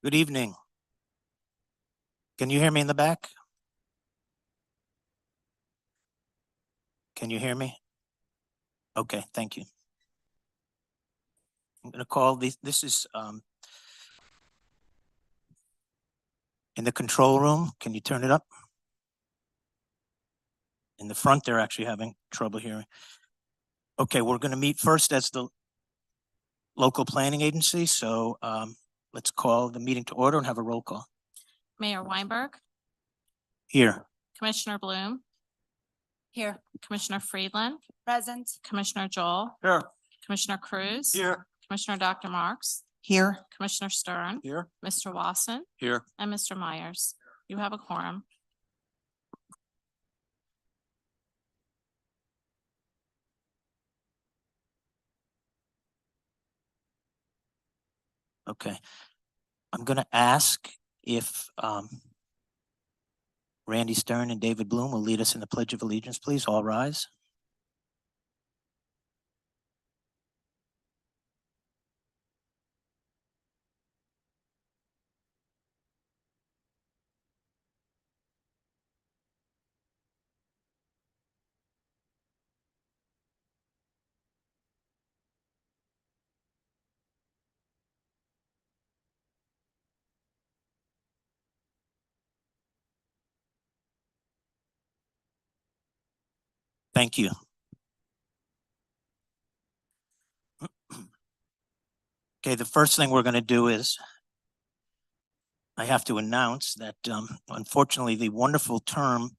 Good evening. Can you hear me in the back? Can you hear me? Okay, thank you. I'm going to call this is in the control room. Can you turn it up? In the front, they're actually having trouble hearing. Okay, we're going to meet first as the local planning agency. So let's call the meeting to order and have a roll call. Mayor Weinberg, Here. Commissioner Bloom, Here. Commissioner Friedland, Present. Commissioner Joel, Here. Commissioner Cruz, Here. Commissioner Dr. Marks, Here. Commissioner Stern, Here. Mr. Wasson, Here. and Mr. Myers. You have a quorum. Okay. I'm going to ask if Randy Stern and David Bloom will lead us in the Pledge of Allegiance, please. All rise. Thank you. Okay, the first thing we're going to do is I have to announce that unfortunately the wonderful term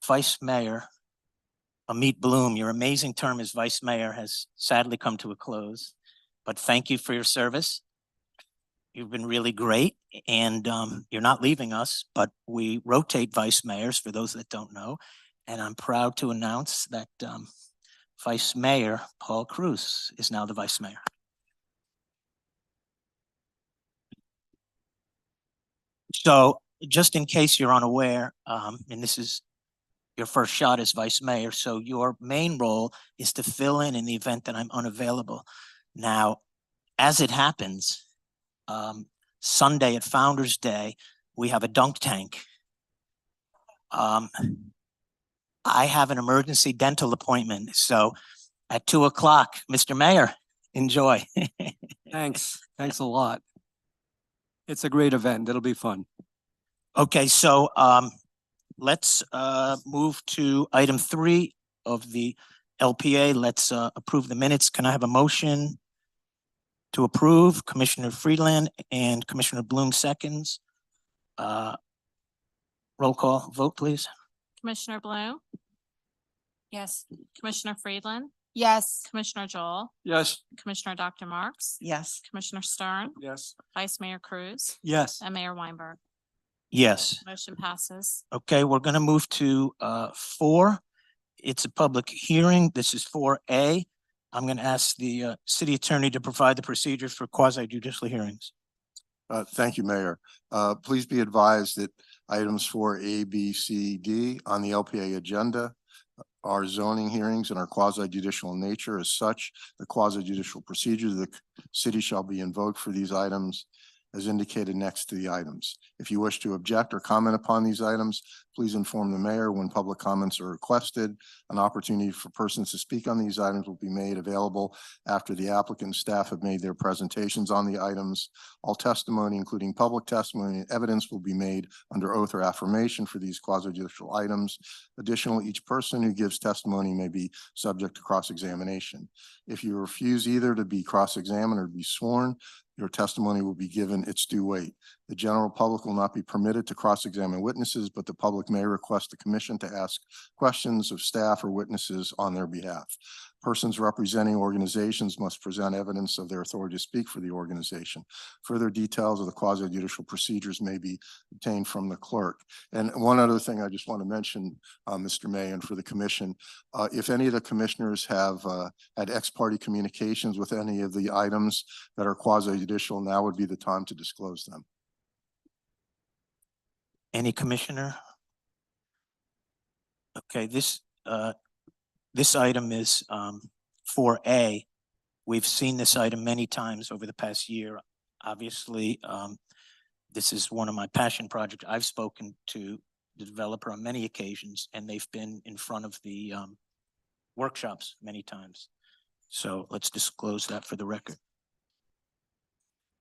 Vice Mayor Amit Bloom, your amazing term as Vice Mayor has sadly come to a close, but thank you for your service. You've been really great, and you're not leaving us, but we rotate Vice Mayors for those that don't know, and I'm proud to announce that Vice Mayor Paul Cruz is now the Vice Mayor. So just in case you're unaware, and this is your first shot as Vice Mayor, so your main role is to fill in the event that I'm unavailable. Now, as it happens, Sunday at Founders Day, we have a dunk tank. I have an emergency dental appointment, so at 2 o'clock, Mr. Mayor, enjoy. Thanks a lot. It's a great event. It'll be fun. Okay, so let's move to item 3 of the LPA. Let's approve the minutes. Can I have a motion to approve? Commissioner Friedland and Commissioner Bloom seconds. Roll call vote, please. Commissioner Bloom, Yes. Commissioner Friedland, Yes. Commissioner Joel, Yes. Commissioner Dr. Marks, Yes. Commissioner Stern, Yes. Vice Mayor Cruz, Yes. and Mayor Weinberg. Yes. Motion passes. Okay, we're going to move to 4. It's a public hearing. This is 4A. I'm going to ask the city attorney to provide the procedures for quasi-judicial hearings. Thank you, Mayor. Please be advised that items 4A, B, C, D on the LPA agenda are zoning hearings and are quasi-judicial in nature. As such, the quasi-judicial procedures of the city shall be invoked for these items as indicated next to the items. If you wish to object or comment upon these items, please inform the mayor when public comments are requested. An opportunity for persons to speak on these items will be made available after the applicant and staff have made their presentations on the items. All testimony, including public testimony and evidence, will be made under oath or affirmation for these quasi-judicial items. Additionally, each person who gives testimony may be subject to cross-examination. If you refuse either to be cross-examined or to be sworn, your testimony will be given its due weight. The general public will not be permitted to cross-examine witnesses, but the public may request the commission to ask questions of staff or witnesses on their behalf. Persons representing organizations must present evidence of their authority to speak for the organization. Further details of the quasi-judicial procedures may be obtained from the clerk. And one other thing I just want to mention, Mr. May, and for the commission, if any of the commissioners have had ex-parte communications with any of the items that are quasi-judicial, now would be the time to disclose them. Any commissioner? Okay, this item is 4A. We've seen this item many times over the past year. obviously, this is one of my passion projects. I've spoken to the developer on many occasions, and they've been in front of the workshops many times. So let's disclose that for the record.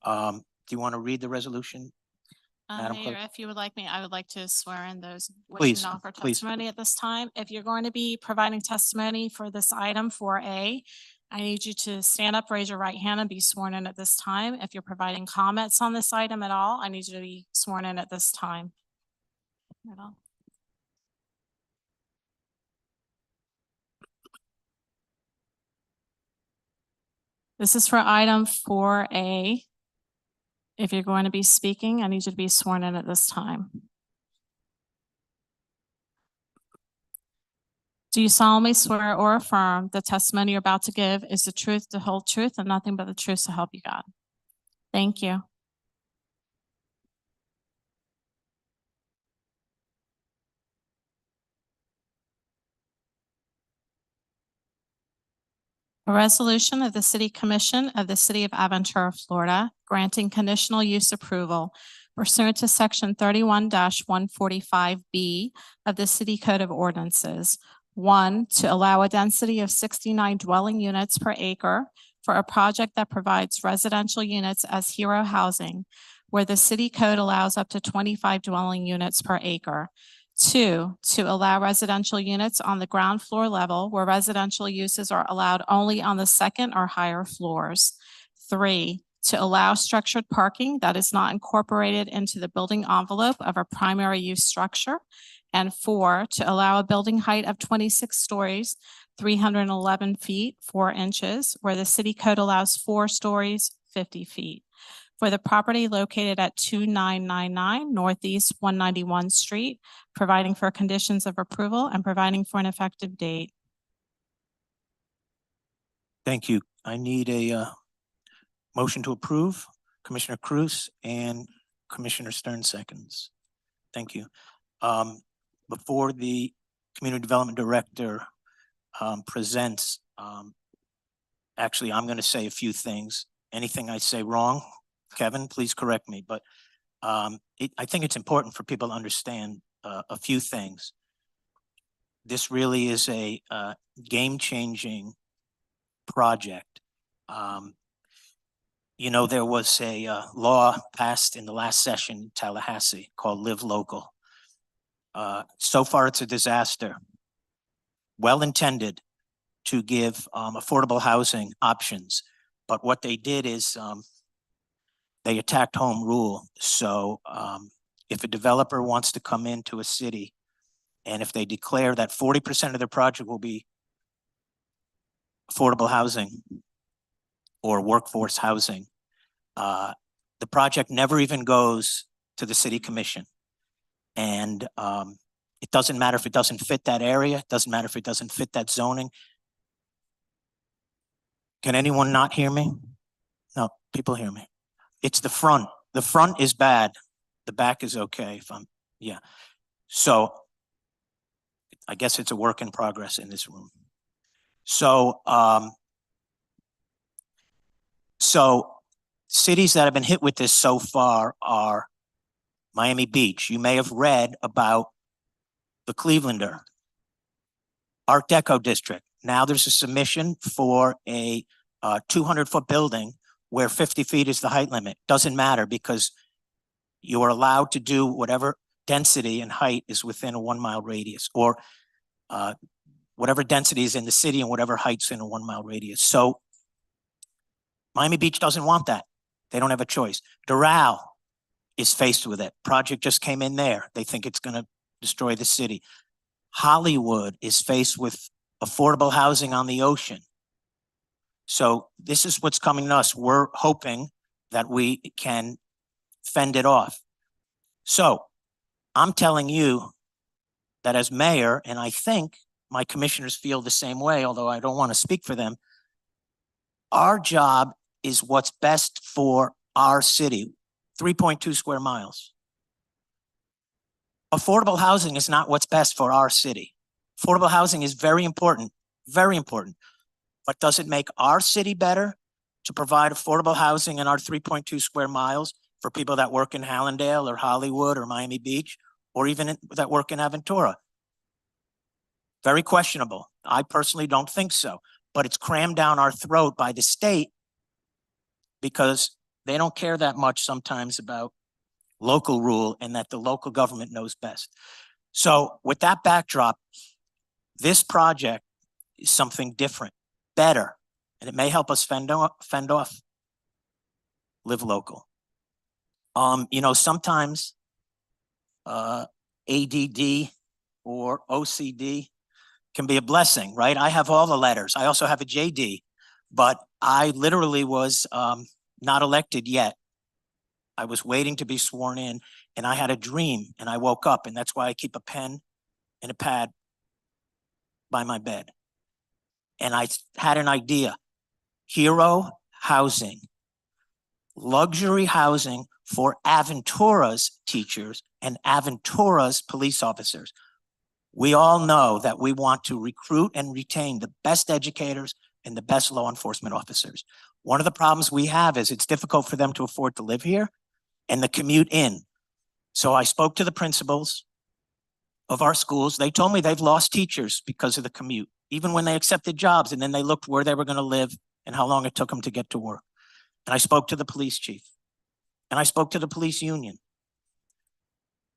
Do you want to read the resolution? Madam Mayor, Clerk? if you would like me, I would like to swear in those Please, wishing to offer please. testimony at this time. If you're going to be providing testimony for this item 4A, I need you to stand up, raise your right hand, and be sworn in at this time. If you're providing comments on this item at all, I need you to be sworn in at this time. At all. This is for item 4A. If you're going to be speaking, I need you to be sworn in at this time. Do you solemnly swear or affirm the testimony you're about to give is the truth, the whole truth, and nothing but the truth to help you God? Thank you. A resolution of the City Commission of the City of Aventura, Florida, granting conditional use approval pursuant to Section 31-145B of the City Code of Ordinances. 1, to allow a density of 69 dwelling units per acre for a project that provides residential units as hero housing, where the city code allows up to 25 dwelling units per acre. 2, to allow residential units on the ground floor level where residential uses are allowed only on the second or higher floors. 3, to allow structured parking that is not incorporated into the building envelope of a primary use structure. And 4, to allow a building height of 26 stories, 311 feet, 4 inches, where the city code allows 4 stories, 50 feet. For the property located at 2999 Northeast 191 Street, providing for conditions of approval and providing for an effective date. Thank you. I need a motion to approve. Commissioner Cruz and Commissioner Stern seconds. Thank you. Before the Community Development Director presents, actually, I'm going to say a few things. Anything I say wrong, Kevin, please correct me. But I think it's important for people to understand a few things. This really is a game-changing project. You know, there was a law passed in the last session in Tallahassee called Live Local. So far, it's a disaster. Well-intended to give affordable housing options, but what they did is they attacked home rule. So if a developer wants to come into a city and if they declare that 40% of their project will be affordable housing or workforce housing, the project never even goes to the city commission. And it doesn't matter if it doesn't fit that area. It doesn't matter if it doesn't fit that zoning. Can anyone not hear me? No, people hear me. It's the front. The front is bad. The back is okay. Yeah. So I guess it's a work in progress in this room. So, cities that have been hit with this so far are Miami Beach. You may have read about the Clevelander, Art Deco district. Now there's a submission for a 200-foot building where 50 feet is the height limit. Doesn't matter because you are allowed to do whatever density and height is within a 1 mile radius, or whatever density is in the city and whatever height's in a 1 mile radius. So Miami Beach doesn't want that. They don't have a choice. Doral is faced with it. Project just came in there. They think it's going to destroy the city. Hollywood is faced with affordable housing on the ocean. So this is what's coming to us. We're hoping that we can fend it off. So I'm telling you that as mayor, and I think my commissioners feel the same way, although I don't want to speak for them, our job is what's best for our city, 3.2 square miles. Affordable housing is not what's best for our city. Affordable housing is very important, but does it make our city better? to provide affordable housing in our 3.2 square miles for people that work in Hallandale or Hollywood or Miami Beach, or even that work in Aventura. Very questionable. I personally don't think so, but it's crammed down our throat by the state because they don't care that much sometimes about local rule and that the local government knows best. So with that backdrop, this project is something different, better, and it may help us fend off live local. Sometimes ADD or OCD can be a blessing, right? I have all the letters. I also have a JD, but I literally was not elected yet. I was waiting to be sworn in, and I had a dream, and I woke up, and that's why I keep a pen and a pad by my bed. And I had an idea. Hero housing, luxury housing for Aventura's teachers and Aventura's police officers. We all know that we want to recruit and retain the best educators and the best law enforcement officers. One of the problems we have is it's difficult for them to afford to live here and the commute in. So I spoke to the principals of our schools. They told me they've lost teachers because of the commute, even when they accepted jobs, and then they looked where they were going to live and how long it took them to get to work. And I spoke to the police chief, and I spoke to the police union,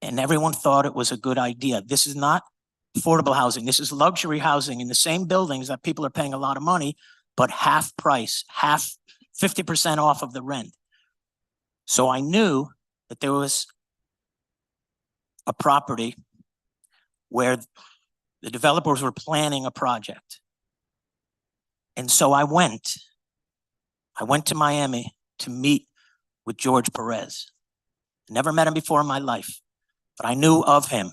and everyone thought it was a good idea. This is not affordable housing. This is luxury housing in the same buildings that people are paying a lot of money, but half price, 50% off of the rent. So I knew that there was a property where the developers were planning a project. And so I went to Miami to meet with George Perez. Never met him before in my life, but I knew of him.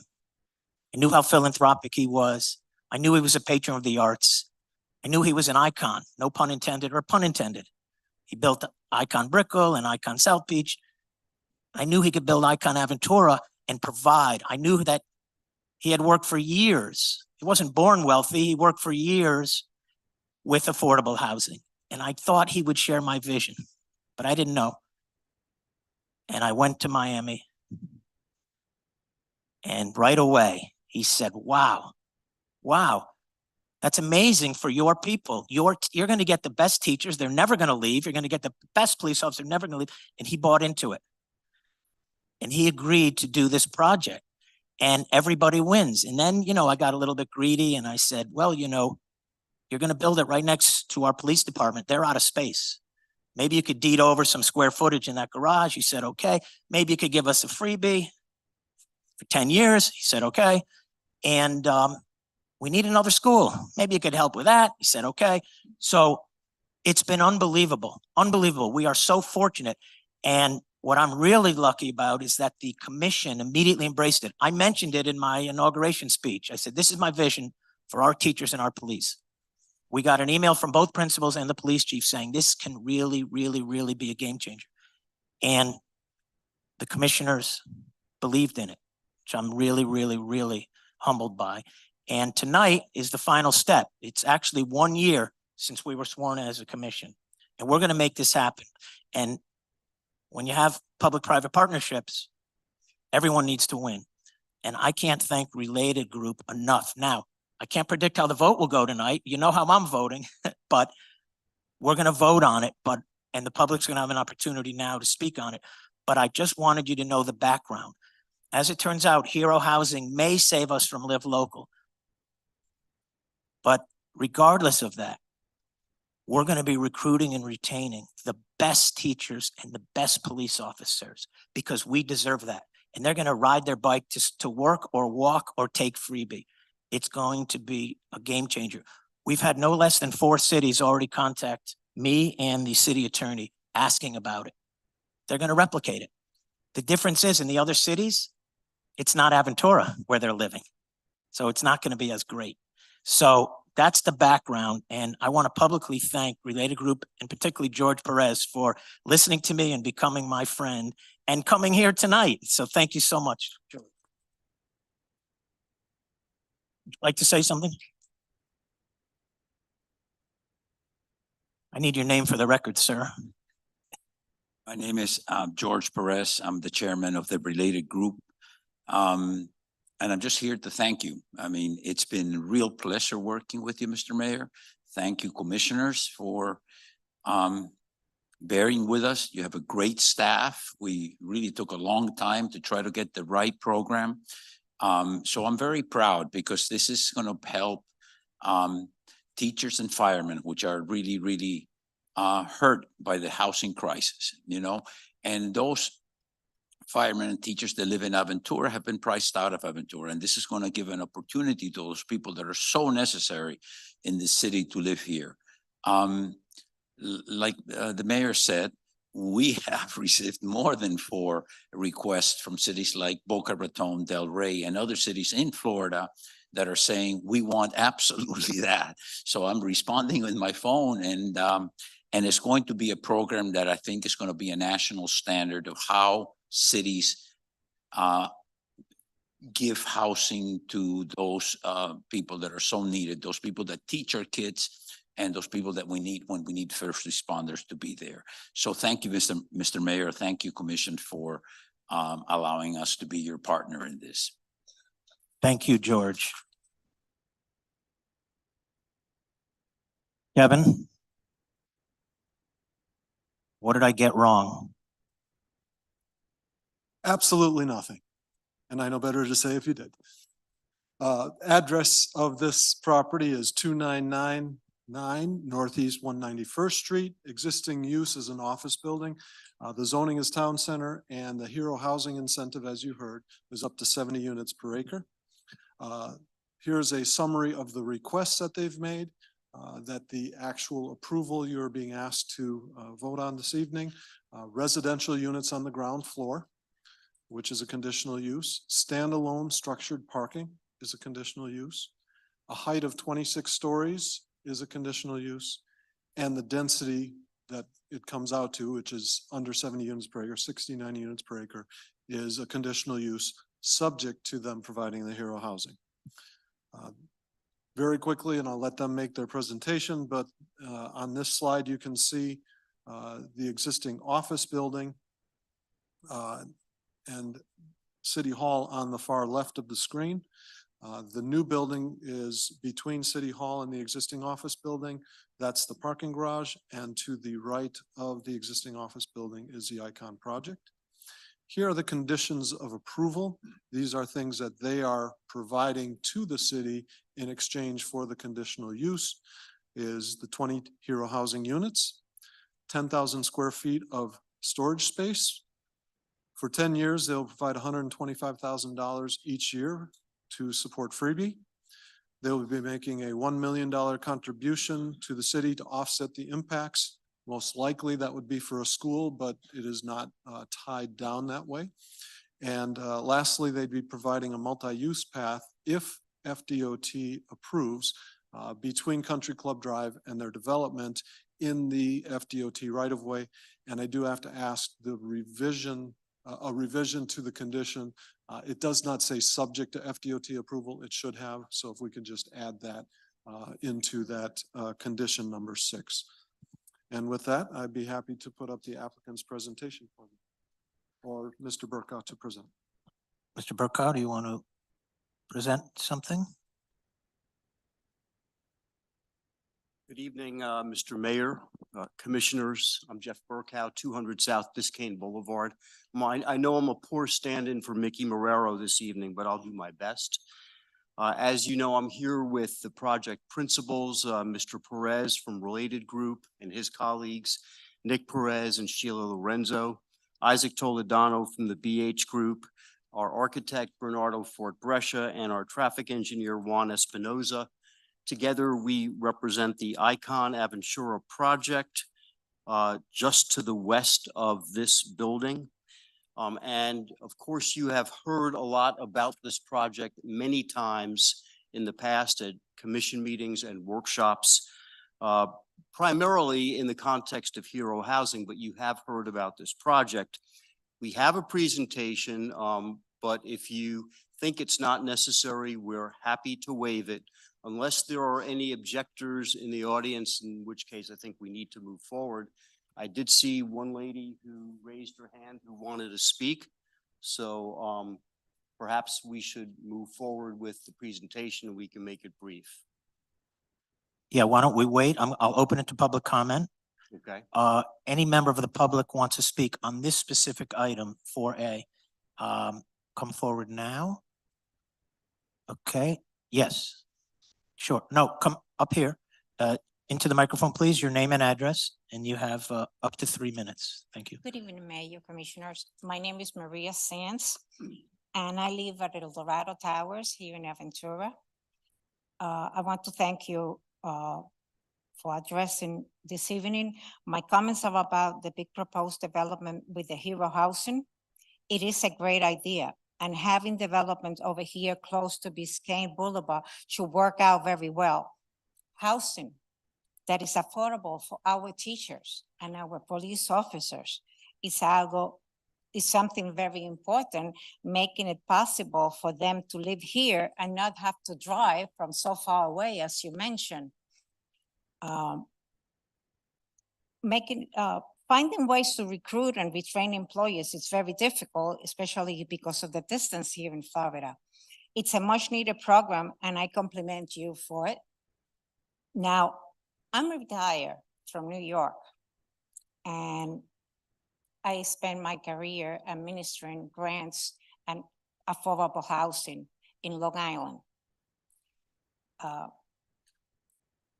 I knew how philanthropic he was. I knew he was a patron of the arts. I knew he was an icon, no pun intended or pun intended. He built Icon Brickell and Icon South Beach. I knew he could build Icon Aventura and provide. I knew that he had worked for years. He wasn't born wealthy. He worked for years with affordable housing. And I thought he would share my vision, but I didn't know. And I went to Miami. And right away, he said, wow, that's amazing for your people. You're going to get the best teachers. They're never going to leave. You're going to get the best police officers. They're never going to leave. And he bought into it. And he agreed to do this project. And everybody wins. And then, I got a little bit greedy and I said, well, you're going to build it right next to our police department. They're out of space. Maybe you could deed over some square footage in that garage. He said, okay. Maybe you could give us a freebie for 10 years. He said, okay. And we need another school. Maybe you could help with that. He said, okay. So it's been unbelievable, unbelievable. We are so fortunate. And what I'm really lucky about is that the commission immediately embraced it. I mentioned it in my inauguration speech. I said, this is my vision for our teachers and our police. We got an email from both principals and the police chief saying this can really, really, really be a game changer. And the commissioners believed in it, which I'm really, really, really humbled by. And tonight is the final step. It's actually 1 year since we were sworn in as a commission. And we're going to make this happen. And when you have public-private partnerships, everyone needs to win. And I can't thank Related Group enough. Now, I can't predict how the vote will go tonight. You know how I'm voting, but we're going to vote on it. And the public's going to have an opportunity now to speak on it. But I just wanted you to know the background. As it turns out, Hero Housing may save us from Live Local. But regardless of that, we're going to be recruiting and retaining the best teachers and the best police officers because we deserve that. And they're going to ride their bike to work or walk or take freebie. It's going to be a game changer. We've had no less than 4 cities already contact me and the city attorney asking about it. They're going to replicate it. The difference is in the other cities, it's not Aventura where they're living. So it's not going to be as great. So that's the background. And I want to publicly thank Related Group and particularly George Perez for listening to me and becoming my friend and coming here tonight. So thank you so much, George. Would you like to say something? I need your name for the record, sir. My name is George Perez. I'm the chairman of the related group. And I'm just here to thank you. I mean, it's been a real pleasure working with you, Mr. Mayor. Thank you, commissioners, for bearing with us. You have a great staff. We really took a long time to try to get the right program. So I'm very proud because this is going to help teachers and firemen, which are really, really hurt by the housing crisis, you know, and those firemen and teachers that live in Aventura have been priced out of Aventura. And this is going to give an opportunity to those people that are so necessary in the city to live here. Like the mayor said, we have received more than 4 requests from cities like Boca Raton, Del Rey, and other cities in Florida that are saying, we want absolutely that. So I'm responding with my phone, and it's going to be a program that I think is going to be a national standard of how cities give housing to those people that are so needed, those people that teach our kids, and those people that we need when we need first responders to be there. So thank you, Mr. Mayor. Thank you, Commission, for allowing us to be your partner in this. Thank you, George. Kevin? What did I get wrong? Absolutely nothing. And I know better to say if you did. Address of this property is 2999 Northeast 191st Street. Existing use is an office building. The zoning is town center, and the hero housing incentive, as you heard, is up to 70 units per acre. Here's a summary of the requests that they've made, that the actual approval you're being asked to vote on this evening. Residential units on the ground floor, which is a conditional use. Standalone structured parking is a conditional use. A height of 26 stories is a conditional use. And the density that it comes out to, which is under 70 units per acre, 69 units per acre, is a conditional use subject to them providing the hero housing. Very quickly, and I'll let them make their presentation, but on this slide, you can see the existing office building and City Hall on the far left of the screen. The new building is between City Hall and the existing office building. That's the parking garage, and to the right of the existing office building is the Icon project. Here are the conditions of approval. These are things that they are providing to the city in exchange for the conditional use. Is the 20 hero housing units, 10,000 square feet of storage space. For 10 years, they'll provide $125,000 each year to support freebie. They'll be making a $1 million contribution to the city to offset the impacts. Most likely that would be for a school, but it is not tied down that way. And lastly, they'd be providing a multi-use path if FDOT approves between Country Club Drive and their development in the FDOT right-of-way. And I do have to ask the revision, a revision to the condition. It does not say subject to FDOT approval. It should have. So if we could just add that into that condition number 6. And with that, I'd be happy to put up the applicant's presentation for me, or Mr. Burkout to present. Mr. Burkow, do you want to present something? Good evening, Mr. Mayor, Commissioners. I'm Jeff Burkow, 200 South Biscayne Boulevard. I know I'm a poor stand-in for Mickey Marrero this evening, but I'll do my best. As you know, I'm here with the project principals, Mr. Perez from Related Group and his colleagues, Nick Perez and Sheila Lorenzo, Isaac Toledano from the BH Group, our architect Bernardo Fort Brescia, and our traffic engineer Juan Espinoza. Together, we represent the Icon Aventura project just to the west of this building. And of course, you have heard a lot about this project many times in the past at commission meetings and workshops, primarily in the context of hero housing, but you have heard about this project. We have a presentation, but if you think it's not necessary, we're happy to waive it. Unless there are any objectors in the audience, in which case I think we need to move forward. I did see one lady who raised her hand who wanted to speak. So perhaps we should move forward with the presentation and we can make it brief. Yeah, why don't we wait? I'll open it to public comment. Okay? Any member of the public wants to speak on this specific item 4A, come forward now. Okay, yes, sure. No, come up here, into the microphone, please, your name and address, and you have up to 3 minutes. Thank you. Good evening, Mayor, Commissioners. My name is Maria Sands, and I live at El Dorado Towers here in Aventura. I want to thank you for addressing this evening. My comments are about the big proposed development with the Hero Housing. It is a great idea, and having development over here close to Biscayne Boulevard should work out very well. Housing that is affordable for our teachers and our police officers is something very important, making it possible for them to live here and not have to drive from so far away, as you mentioned. Finding ways to recruit and retrain employees is very difficult, especially because of the distance here in Florida. It's a much needed program and I compliment you for it. Now, I'm retired from New York and I spent my career administering grants and affordable housing in Long Island.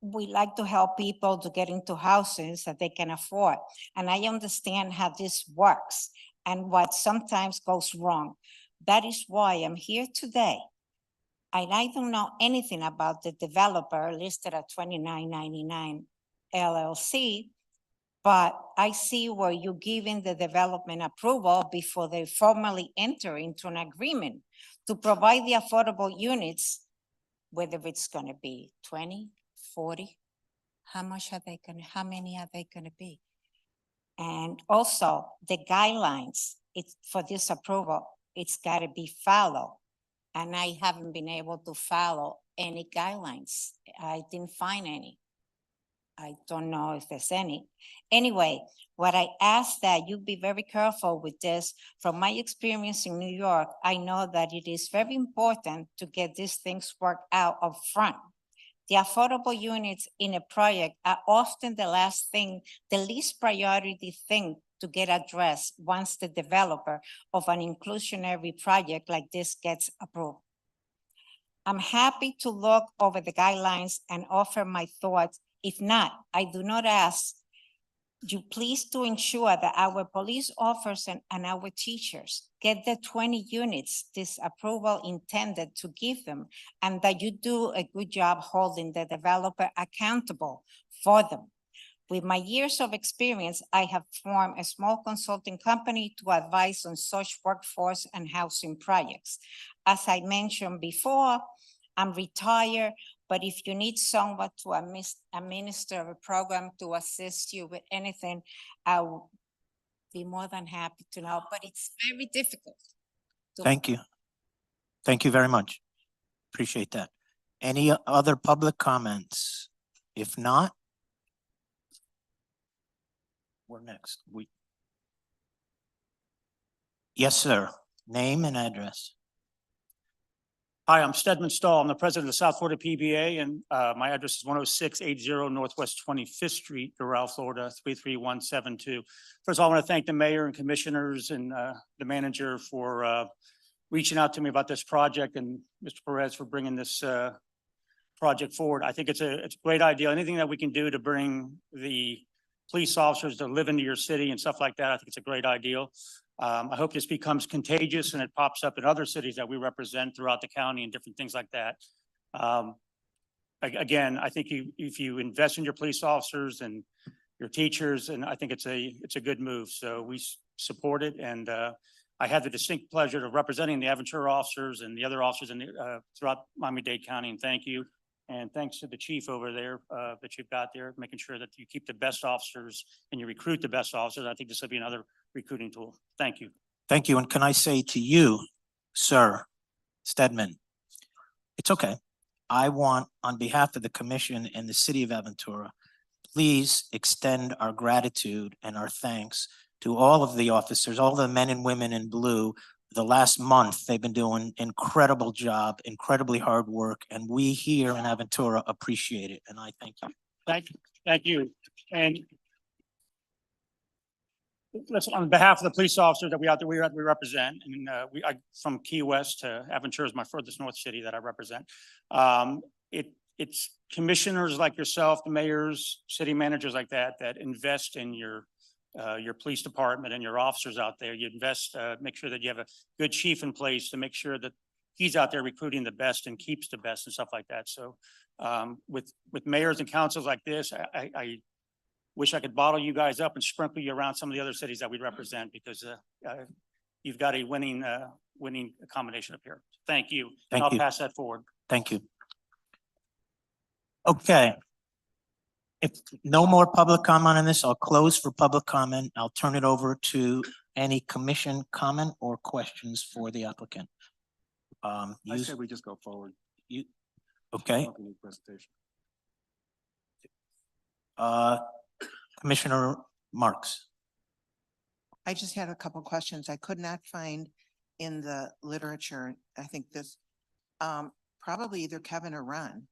We like to help people to get into houses that they can afford. And I understand how this works and what sometimes goes wrong. That is why I'm here today. And I don't know anything about the developer listed at 2999 LLC, but I see where you're giving the development approval before they formally enter into an agreement to provide the affordable units, whether it's gonna be 20, 40, how many are they gonna be? And also the guidelines, for this approval, it's gotta be followed. And I haven't been able to follow any guidelines. I didn't find any. I don't know if there's any. Anyway, what I ask that you be very careful with this. From my experience in New York, I know that it is very important to get these things worked out up front. The affordable units in a project are often the last thing, the least priority thing to get addressed once the developer of an inclusionary project like this gets approved. I'm happy to look over the guidelines and offer my thoughts. If not, I do not ask you please to ensure that our police officers and our teachers get the 20 units this approval intended to give them, and that you do a good job holding the developer accountable for them. With my years of experience, I have formed a small consulting company to advise on such workforce and housing projects. As I mentioned before, I'm retired, but if you need someone to administer a program to assist you with anything, I will be more than happy to know, but it's very difficult. Thank you. Thank you very much. Appreciate that. Any other public comments? If not, we're next. Yes, sir. Name and address. Hi, I'm Stedman Stahl. I'm the president of the South Florida PBA, and my address is 10680 Northwest 25th Street, Doral, Florida, 33172. First of all, I want to thank the mayor and commissioners and the manager for reaching out to me about this project, and Mr. Perez for bringing this project forward. I think it's a great idea. Anything that we can do to bring the police officers to live into your city and stuff like that, I think it's a great idea. I hope this becomes contagious and it pops up in other cities that we represent throughout the county and different things like that. Again, I think if you invest in your police officers and your teachers, and I think it's a good move. So we support it. And I had the distinct pleasure of representing the Aventura officers and the other officers in throughout Miami-Dade County. And thank you. And thanks to the chief over there that you've got there, making sure that you keep the best officers and you recruit the best officers. I think this will be another recruiting tool. Thank you. Thank you. And can I say to you, sir, Stedman, it's okay. I want, on behalf of the commission and the city of Aventura, please extend our gratitude and our thanks to all of the officers, all the men and women in blue. The last month, they've been doing incredible job, incredibly hard work, and we here in Aventura appreciate it, and I thank you. Thank you. And let's, on behalf of the police officers that we represent, and from Key West to Aventura is my furthest north city that I represent. It's commissioners like yourself, the mayors, city managers like that invest in your police department and your officers out there. You invest, make sure that you have a good chief in place to make sure that he's out there recruiting the best and keeps the best and stuff like that. So with mayors and councils like this, I wish I could bottle you guys up and sprinkle you around some of the other cities that we represent, because you've got a winning combination up here. Thank you. Thank I'll you. pass that forward. Thank you. Okay. If no more public comment on this, I'll close for public comment. I'll turn it over to any commission comment or questions for the applicant. I say we just go forward. Okay. Don't need presentation. Commissioner Marks. I just had a couple questions. I could not find in the literature, I think this, probably either Kevin or Ron.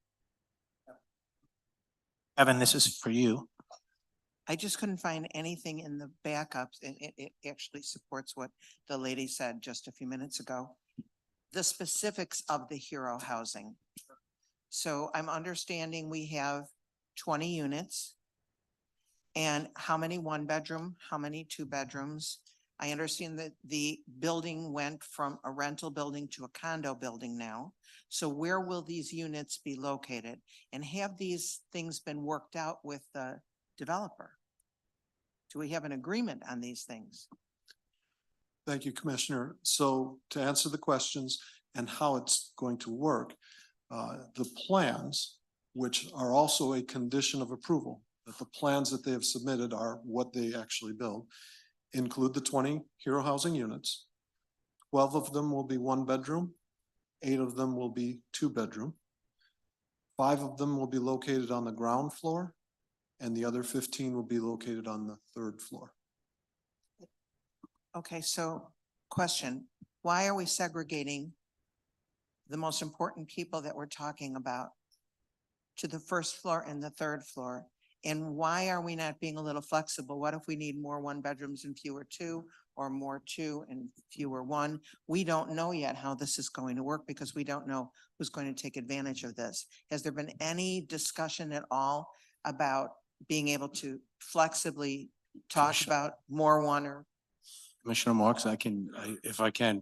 Evan, this is for you. I just couldn't find anything in the backups, and it actually supports what the lady said just a few minutes ago. The specifics of the hero housing. So I'm understanding we have 20 units. And how many 1-bedroom, how many 2-bedrooms? I understand that the building went from a rental building to a condo building now. So where will these units be located? And have these things been worked out with the developer? Do we have an agreement on these things? Thank you, Commissioner. So to answer the questions and how it's going to work, the plans, which are also a condition of approval, that the plans that they have submitted are what they actually build, include the 20 hero housing units. 12 of them will be 1-bedroom, 8 of them will be 2-bedroom. 5 of them will be located on the ground floor, and the other 15 will be located on the 3rd floor. Okay, so question, why are we segregating the most important people that we're talking about to the 1st floor and the 3rd floor? And why are we not being a little flexible? What if we need more 1-bedrooms and fewer 2, or more 2 and fewer 1? We don't know yet how this is going to work, because we don't know who's going to take advantage of this. Has there been any discussion at all about being able to flexibly talk about more 1 or? Commissioner Marks, if I can,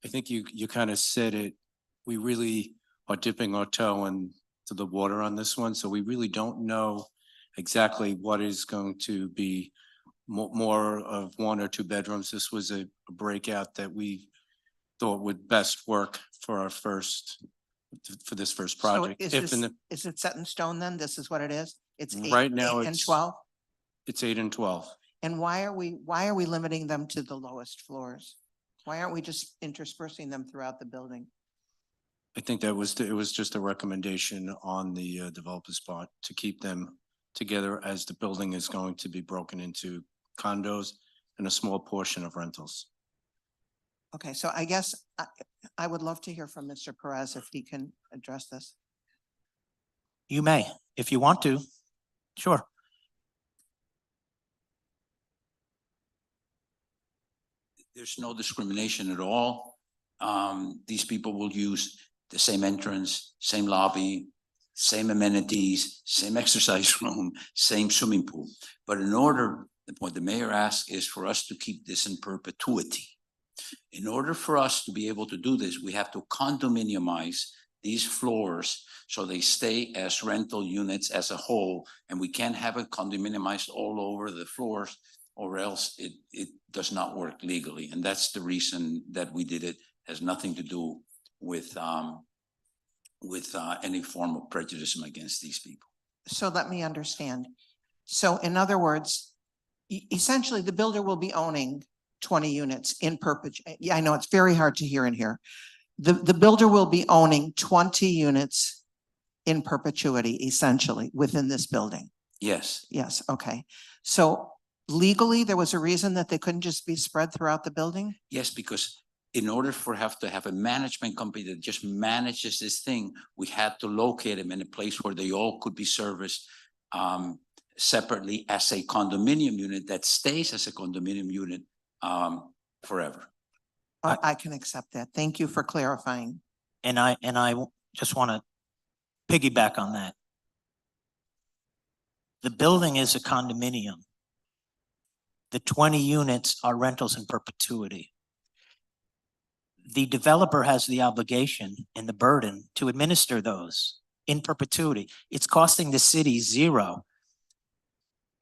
I think you kind of said it. We really are dipping our toe into the water on this one, so we really don't know exactly what is going to be more of 1 or 2 bedrooms. This was a breakout that we thought would best work for our for this first project. So is it set in stone then? This is what it is? It's Right now 8 and 12? It's 8 and 12. And why are we limiting them to the lowest floors? Why aren't we just interspersing them throughout the building? I think it was just a recommendation on the developer's part to keep them together, as the building is going to be broken into condos and a small portion of rentals. Okay, so I guess I would love to hear from Mr. Perez if he can address this. You may, if you want to. Sure. There's no discrimination at all. These people will use the same entrance, same lobby, same amenities, same exercise room, same swimming pool. But in order, what the mayor asked is for us to keep this in perpetuity. In order for us to be able to do this, we have to condominiumize these floors so they stay as rental units as a whole, and we can't have it condominiumized all over the floors, or else it does not work legally. And that's the reason that we did it. Has nothing to do with any form of prejudice against these people. So let me understand. So in other words, essentially the builder will be owning 20 units in perpetuity. Yeah, I know it's very hard to hear in here. The builder will be owning 20 units in perpetuity, essentially, within this building. Yes, Yes, okay. So legally, there was a reason that they couldn't just be spread throughout the building? yes, because in order for have to have a management company that just manages this thing, we had to locate them in a place where they all could be serviced separately as a condominium unit that stays as a condominium unit forever. I can accept that. Thank you for clarifying. And I just want to piggyback on that. The building is a condominium. The 20 units are rentals in perpetuity. The developer has the obligation and the burden to administer those in perpetuity. It's costing the city zero.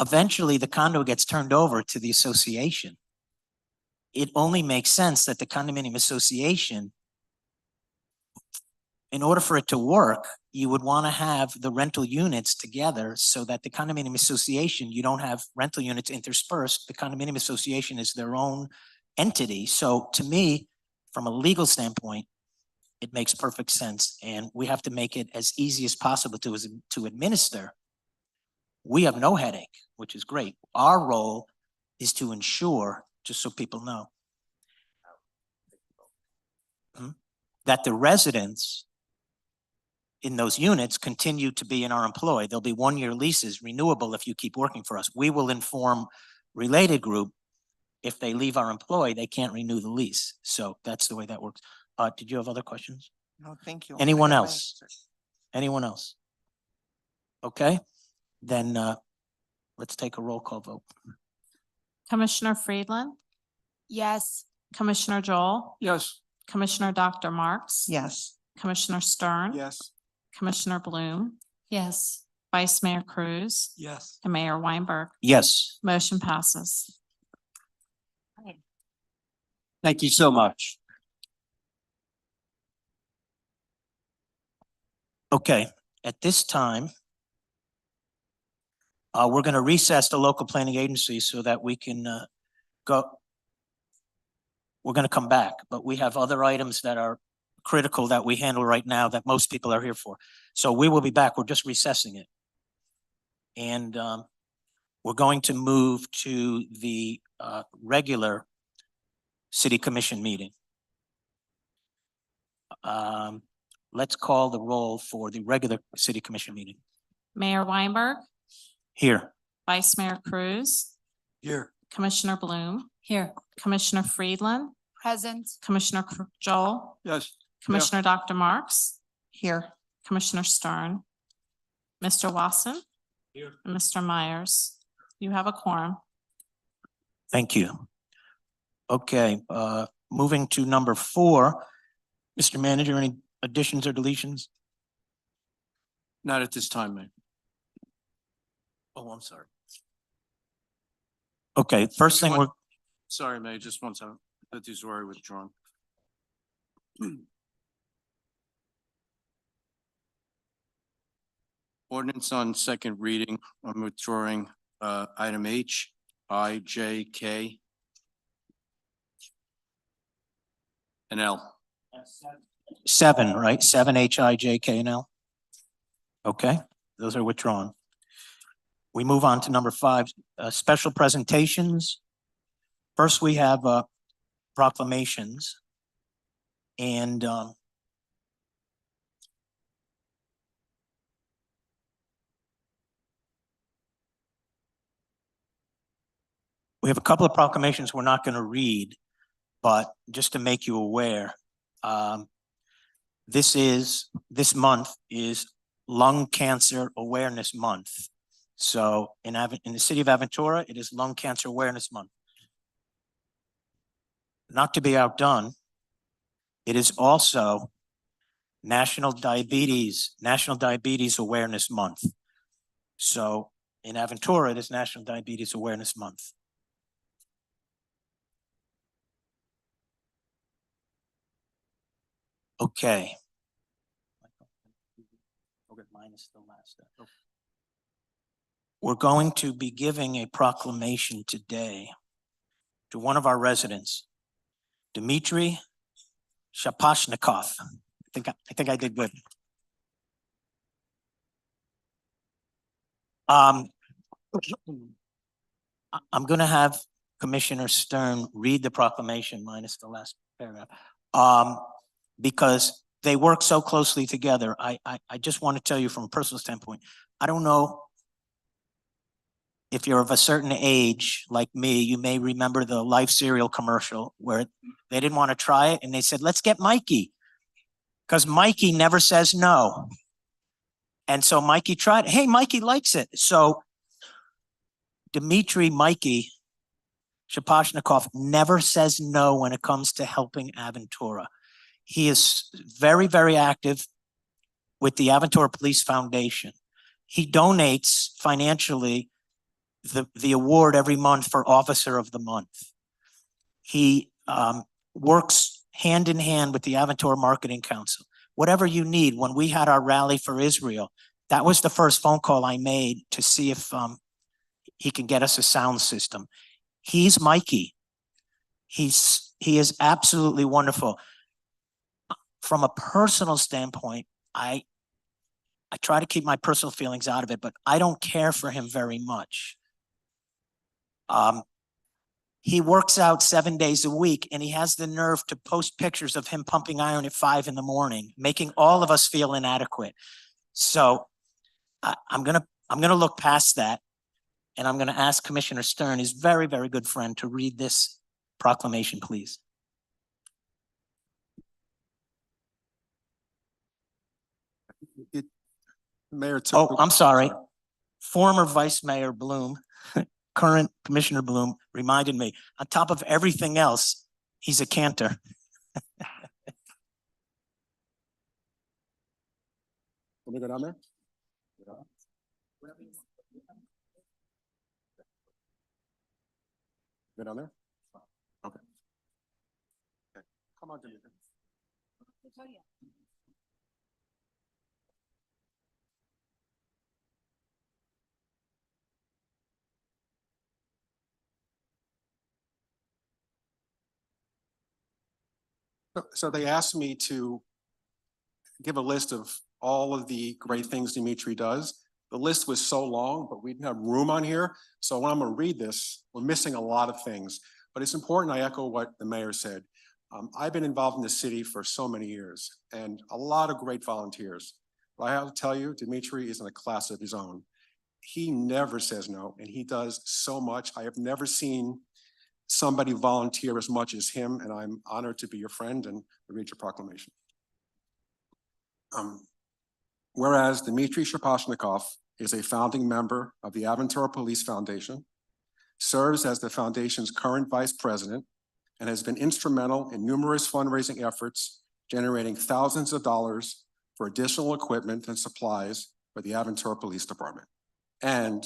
Eventually, the condo gets turned over to the association. It only makes sense that the condominium association, in order for it to work, you would want to have the rental units together so that the condominium association, you don't have rental units interspersed. The condominium association is their own entity. So to me, from a legal standpoint, it makes perfect sense. And we have to make it as easy as possible to administer. We have no headache, which is great. Our role is to ensure, just so people know, that the residents in those units continue to be in our employ. There'll be 1-year leases, renewable if you keep working for us. We will inform related group if they leave our employ, they can't renew the lease. So that's the way that works. Did you have other questions? No, thank you. Anyone I got my else? answer. Anyone else? Okay, then let's take a roll call vote. Commissioner Friedland, Yes. Commissioner Joel, Yes. Commissioner Dr. Marks. Yes, Commissioner Stern. Yes. Commissioner Bloom. Yes. Vice Mayor Cruz Yes. and Mayor Weinberg. Yes, Motion passes. Thank you so much. okay. At this time, we're going to recess the local planning agency so that we can go. We're going to come back, but we have other items that are critical that we handle right now that most people are here for. So we will be back. We're just recessing it. And we're going to move to the regular city commission meeting. Let's call the roll for the regular city commission meeting. Mayor Weinberg, Here. Vice Mayor Cruz, Here. Commissioner Bloom. Here. Commissioner Friedland, Present. Commissioner Joel, Yes. Commissioner Dr. Marks, here. Commissioner Stern, Mr. Wasson. Here. And Mr. Myers. You have a quorum. Thank you. Okay, moving to number 4. Mr. Manager, any additions or deletions? Not at this time, man. Oh, I'm sorry. Okay, first thing we're, Sorry, Mayor, just one second. That is already withdrawn. Ordinance on second reading, I'm withdrawing item H, I, J, K, and L. 7, right? 7 H, I, J, K, and L. Okay, those are withdrawn. We move on to number 5, special presentations. First, we have proclamations. And we have a couple of proclamations we're not going to read, but just to make you aware, this month is Lung Cancer Awareness Month. So in the city of Aventura, it is Lung Cancer Awareness Month. Not to be outdone, it is also National Diabetes Awareness Month. So in Aventura, it is National Diabetes Awareness Month. Okay. We're going to be giving a proclamation today to one of our residents, Dmitry Shapashnikov. I think I did good. Um, I'm gonna have Commissioner Stern read the proclamation minus the last paragraph. Because they work so closely together. I just want to tell you from a personal standpoint, I don't know if you're of a certain age, like me, you may remember the Life cereal commercial where they didn't want to try it and they said, let's get Mikey. Because Mikey never says no. And so Mikey tried, hey, Mikey likes it. So Dmitry Mikey Shaposhnikov never says no when it comes to helping Aventura. He is very, very active with the Aventura Police Foundation. He donates financially the award every month for Officer of the Month. He works hand in hand with the Aventura Marketing Council. Whatever you need, when we had our rally for Israel, that was the first phone call I made to see if he can get us a sound system. He's Mikey. He is absolutely wonderful. From a personal standpoint, I try to keep my personal feelings out of it, but I don't care for him very much. He works out 7 days a week and he has the nerve to post pictures of him pumping iron at 5 a.m, making all of us feel inadequate. So I'm gonna look past that, and I'm gonna ask Commissioner Stern, his very, very good friend, to read this proclamation, please. Mayor took. Oh, I'm sorry. Former Vice Mayor Bloom, current Commissioner Bloom reminded me, on top of everything else, he's a cantor. Let me go down there. Go down there? Okay. Okay. Come on, Dimitri. So they asked me to give a list of all of the great things Dimitri does. The list was so long, but we didn't have room on here. So when I'm gonna read this, we're missing a lot of things. But it's important, I echo what the mayor said. I've been involved in the city for so many years and a lot of great volunteers. But I have to tell you, Dimitri is in a class of his own. He never says no, and he does so much. I have never seen somebody volunteer as much as him, and I'm honored to be your friend and read your proclamation. Whereas Dmitry Shaposhnikov is a founding member of the Aventura Police Foundation, serves as the foundation's current vice president, and has been instrumental in numerous fundraising efforts, generating thousands of dollars for additional equipment and supplies for the Aventura Police Department. And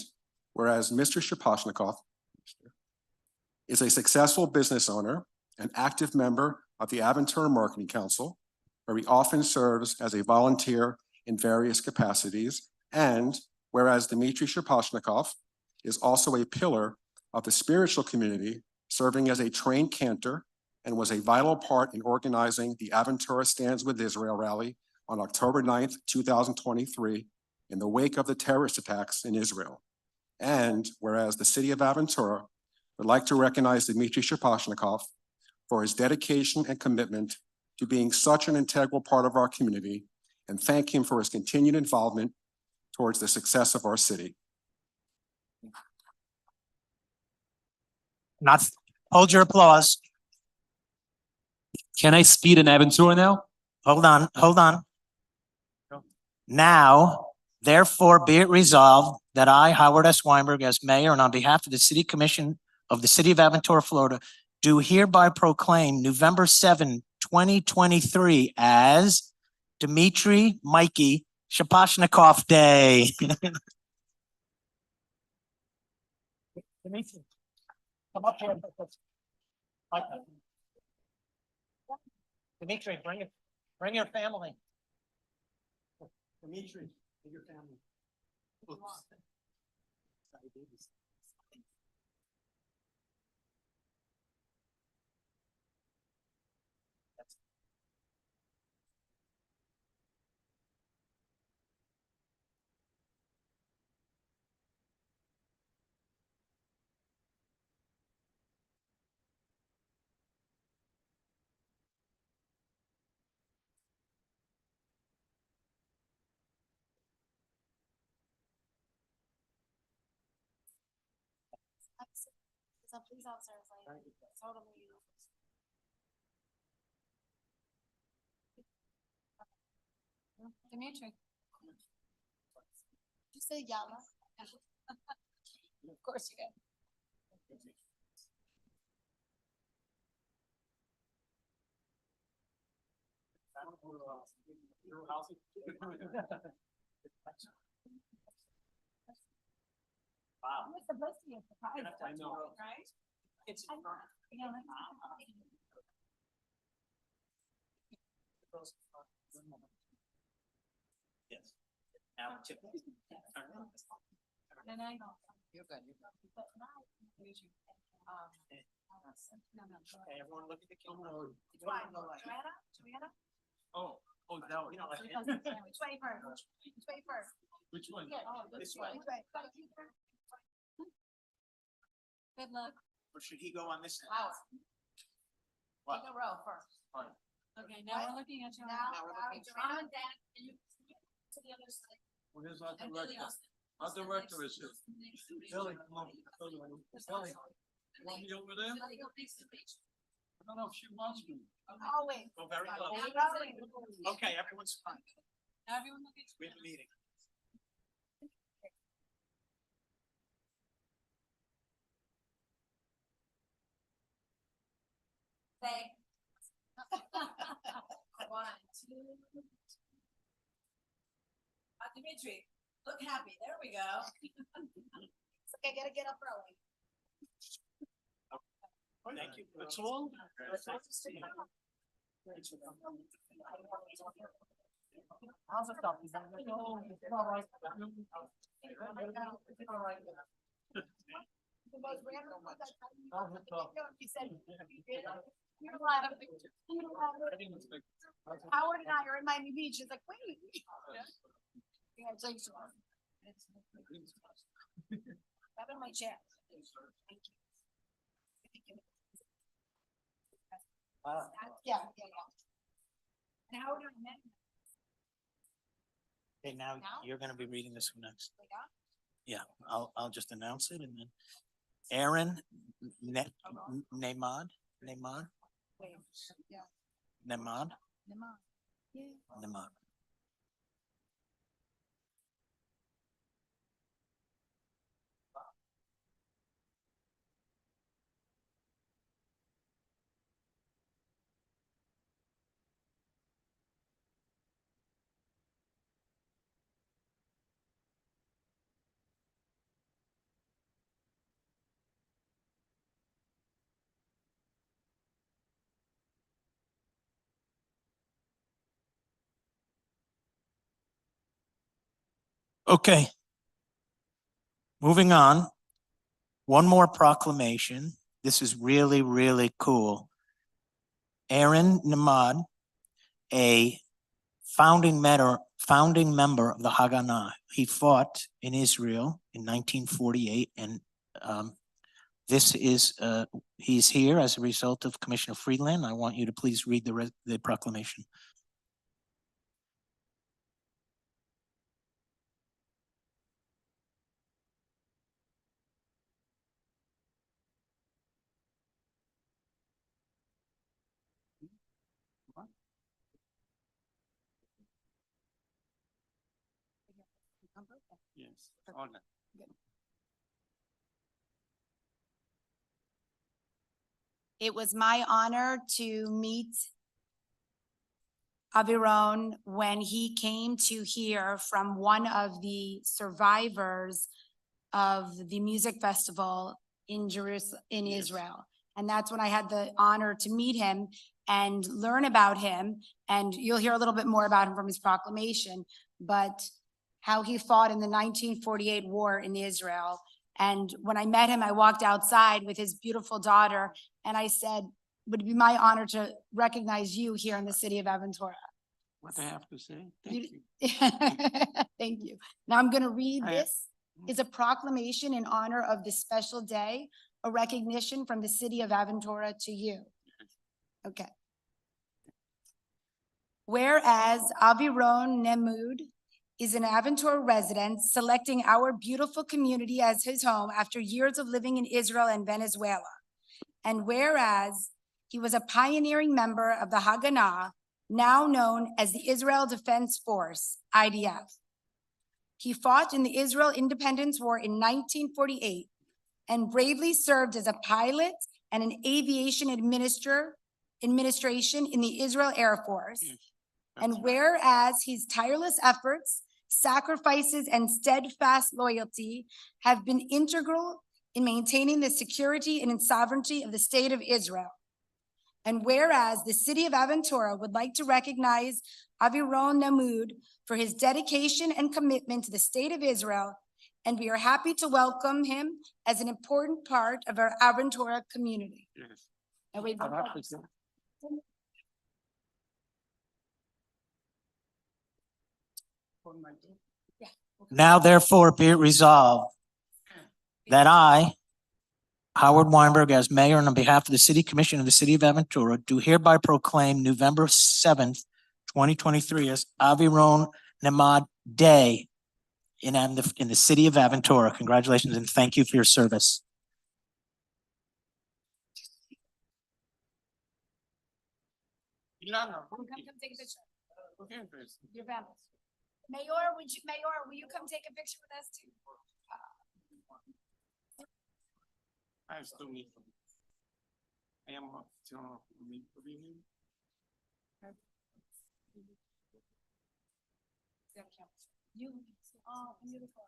whereas Mr. Shaposhnikov is a successful business owner, an active member of the Aventura Marketing Council, where he often serves as a volunteer in various capacities, and whereas Dmitry Shaposhnikov is also a pillar of the spiritual community, serving as a trained cantor, and was a vital part in organizing the Aventura Stands with Israel rally on October 9th, 2023, in the wake of the terrorist attacks in Israel. And whereas the city of Aventura would like to recognize Dmitry Shaposhnikov for his dedication and commitment to being such an integral part of our community, and thank him for his continued involvement towards the success of our city. Not, hold your applause. Can I speed an Aventura now? Hold on, hold on. Now, therefore be it resolved that I, Howard S. Weinberg, as mayor and on behalf of the City Commission of the City of Aventura, Florida, do hereby proclaim November 7, 2023 as Dmitry Mikey Shaposhnikov Day. Dimitri, come up here. Dimitri, bring your family. Dimitri, and your family. So police officers, like, totally. Dimitri. You say yellow. Of course you did. Wow. It's supposed to be a surprise. I know. Right? It's. Yes. Now, Chip. And I know. You're good, you're good. But now, usually, no, no. Okay, everyone look at the camera. Joanna? Oh, no, you know, like. Which way first? Which way first? Which one? Yeah, This way. Good luck. Or should he go on this? Wow. What? Take a row first. Fine. Okay, now we're looking at you. Now we're looking. Mom and dad, and you to the other side. Where's our And Billy director? Austin. Our director is here. Billy, come on. Billy, you want me over there? Billy, go next to the beach. I don't know if she wants me. Always. Go very Now close. rolling. Okay, everyone's fine. Now everyone look at you. We have a meeting. Say. One, two. Dimitri, look happy. There we go. It's okay, gotta get up early. Thank you. That's all? How's the stuff? Is that good? Oh, it's all right. All right. The most random one that he said, you're allowed. Howard and I are in Miami Beach. It's like, wait. Yeah, it's like, grab in my chair. Thank you. Yeah. And Howard and I met. Okay, now Now? you're gonna be reading this one next. We got? Yeah, I'll just announce it and then Aaron Nemad. Wait, yeah. Nemad. Yeah. Nemad. Okay. Moving on. One more proclamation. This is really, really cool. Aaron Nemad, a founding member of the Haganah. He fought in Israel in 1948, and this is he's here as a result of Commissioner Friedland. I want you to please read the proclamation. Yes. On that. It was my honor to meet Aviron when he came to hear from one of the survivors of the music festival in Jerusalem, in Yes. Israel. And that's when I had the honor to meet him and learn about him. And you'll hear a little bit more about him from his proclamation, but how he fought in the 1948 war in Israel. And when I met him, I walked outside with his beautiful daughter and I said, would it be my honor to recognize you here in the city of Aventura? What I have to say? Thank You- you. Thank you. Now I'm gonna read I- this. Is a proclamation in honor of this special day, a recognition from the city of Aventura to you. Okay. Whereas Aviron Nemud is an Aventura resident selecting our beautiful community as his home after years of living in Israel and Venezuela. And whereas he was a pioneering member of the Haganah, now known as the Israel Defense Force, IDF. He fought in the Israel Independence War in 1948 and bravely served as a pilot and an aviation administration in the Israel Air Force. And whereas his tireless efforts, sacrifices, and steadfast loyalty have been integral in maintaining the security and sovereignty of the state of Israel. And whereas the city of Aventura would like to recognize Aviron Namud for his dedication and commitment to the state of Israel, and we are happy to welcome him as an important part of our Aventura community. And we- Now therefore be it resolved that I, Howard Weinberg, as mayor and on behalf of the city commission of the city of Aventura, do hereby proclaim November 7th, 2023 as Aviron Nemad Day in the city of Aventura. Congratulations and thank you for your service. Come take a picture. Your family. Mayor, will you come take a picture with us too? You, oh, beautiful.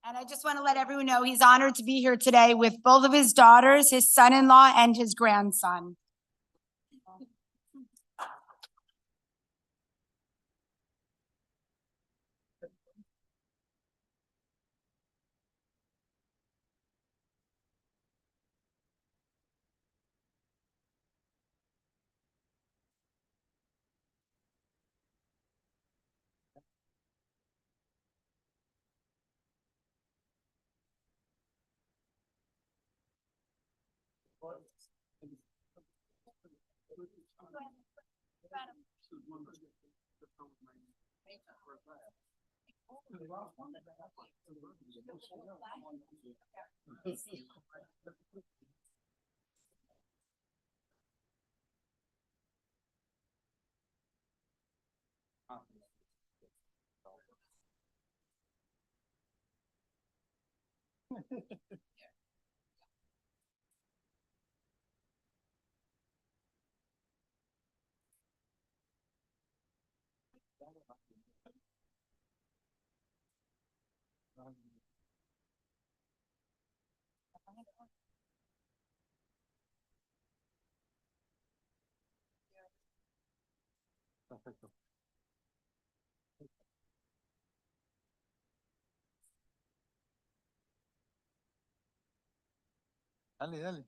And I just want to let everyone know he's honored to be here today with both of his daughters, his son-in-law, and his grandson. Dale, dale.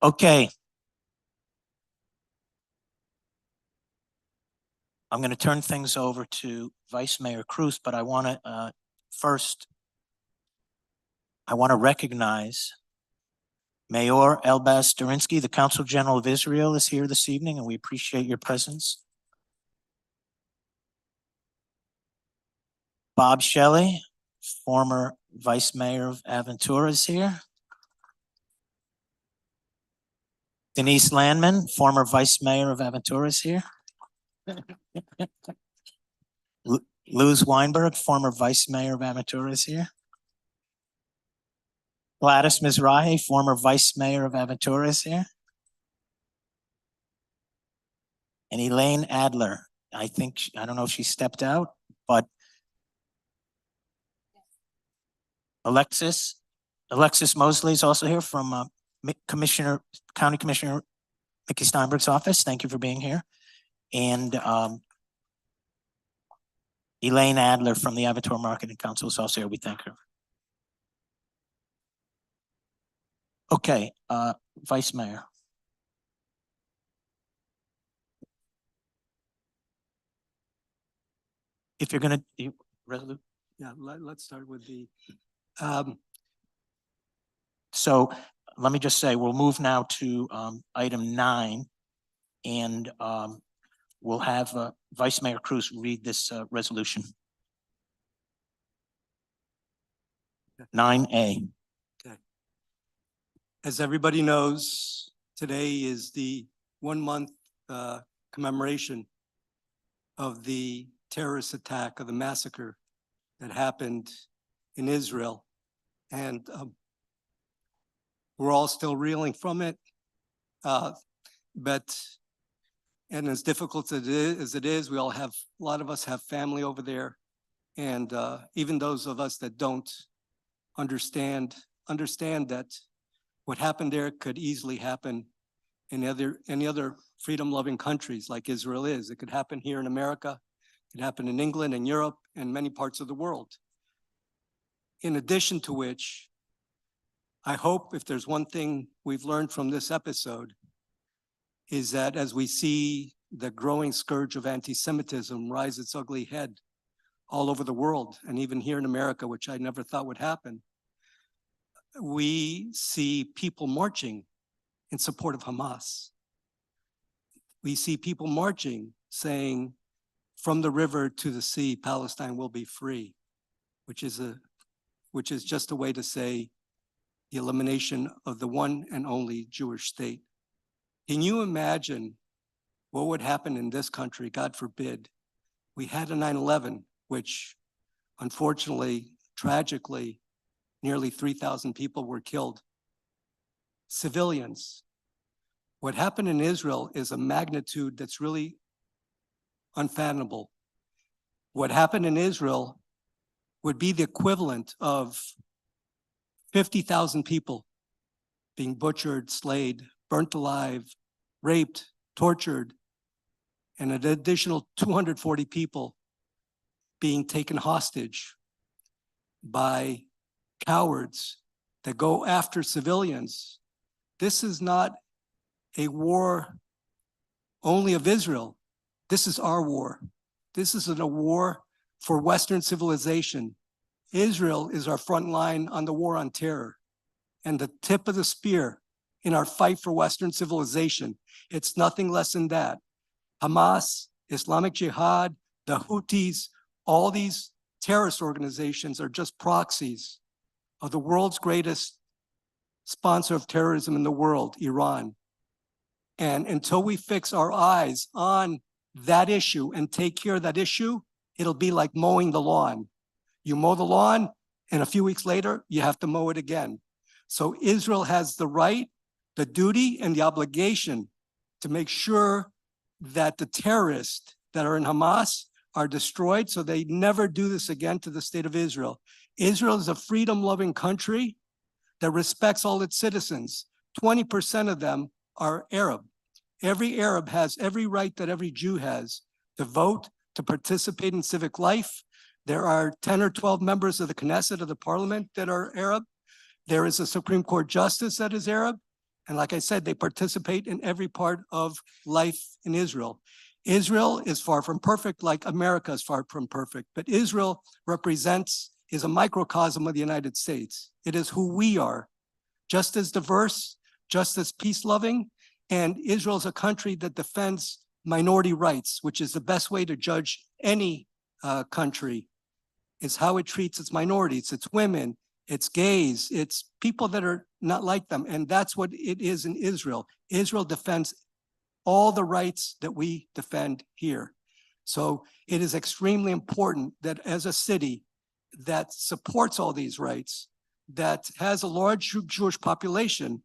Okay. I'm going to turn things over to Vice Mayor Cruz, but I want to first, I want to recognize Mayor Elbaz Durinsky, the Consul General of Israel, is here this evening, and we appreciate your presence. Bob Shelley, former Vice Mayor of Aventura, is here. Denise Landman, former Vice Mayor of Aventura, is here. Luz Weinberg, former Vice Mayor of Aventura, is here. Gladys Mizrahi, former Vice Mayor of Aventura, is here. And Elaine Adler, I don't know if she stepped out, but Alexis Mosley is also here from County Commissioner Mickey Steinberg's office. Thank you for being here. And Elaine Adler from the Aventura Marketing Council is also here. We thank her. Okay, Vice Mayor. If you're gonna, Resolute. Yeah, let's start with the, So let me just say, we'll move now to item 9, and we'll have Vice Mayor Cruz read this resolution. 9A. okay. As everybody knows, today is the 1-month commemoration of the terrorist attack, of the massacre that happened in Israel. And we're all still reeling from it. But as difficult as it is, a lot of us have family over there. And even those of us that don't understand that what happened there could easily happen in any other freedom-loving countries like Israel is. It could happen here in America, it could happen in England and Europe and many parts of the world. In addition to which, I hope if there's one thing we've learned from this episode is that as we see the growing scourge of anti-Semitism rise its ugly head all over the world, and even here in America, which I never thought would happen, we see people marching in support of Hamas. We see people marching saying, from the river to the sea, Palestine will be free, which is just a way to say the elimination of the one and only Jewish state. Can you imagine what would happen in this country, God forbid? We had a 9/11, which unfortunately, tragically, nearly 3,000 people were killed. Civilians. What happened in Israel is a magnitude that's really unfathomable. What happened in Israel would be the equivalent of 50,000 people being butchered, slayed, burnt alive, raped, tortured, and an additional 240 people being taken hostage by cowards that go after civilians. This is not a war only of Israel. This is our war. This isn't a war for Western civilization. Israel is our front line on the war on terror and the tip of the spear in our fight for Western civilization. It's nothing less than that. Hamas, Islamic Jihad, the Houthis, all these terrorist organizations are just proxies of the world's greatest sponsor of terrorism in the world, Iran. And until we fix our eyes on that issue and take care of that issue, it'll be like mowing the lawn. You mow the lawn, and a few weeks later, you have to mow it again. So Israel has the right, the duty, and the obligation to make sure that the terrorists that are in Hamas are destroyed so they never do this again to the state of Israel. Israel is a freedom-loving country that respects all its citizens. 20% of them are Arab. Every Arab has every right that every Jew has to vote, to participate in civic life. There are 10 or 12 members of the Knesset, of the parliament, that are Arab. There is a Supreme Court justice that is Arab. And like I said, they participate in every part of life in Israel. Israel is far from perfect, like America is far from perfect, but Israel is a microcosm of the United States. It is who we are, just as diverse, just as peace-loving, and Israel is a country that defends minority rights, which is the best way to judge any country, is how it treats its minorities, its women, its gays, its people that are not like them. And that's what it is in Israel. Israel defends all the rights that we defend here. So it is extremely important that as a city that supports all these rights, that has a large Jewish population,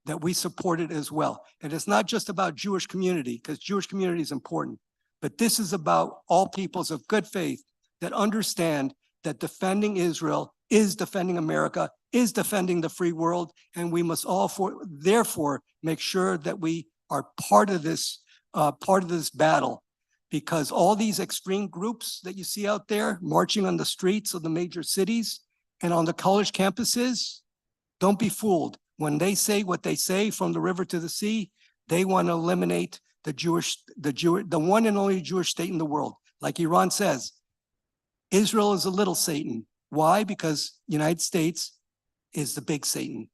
that we support it as well. And it's not just about Jewish community, because Jewish community is important, but this is about all peoples of good faith that understand that defending Israel is defending America, is defending the free world, and we must all therefore make sure that we are part of this battle, because all these extreme groups that you see out there marching on the streets of the major cities and on the college campuses, don't be fooled. When they say what they say from the river to the sea, they want to eliminate the one and only Jewish state in the world. Like Iran says, Israel is a little Satan. Why? Because United States is the big Satan.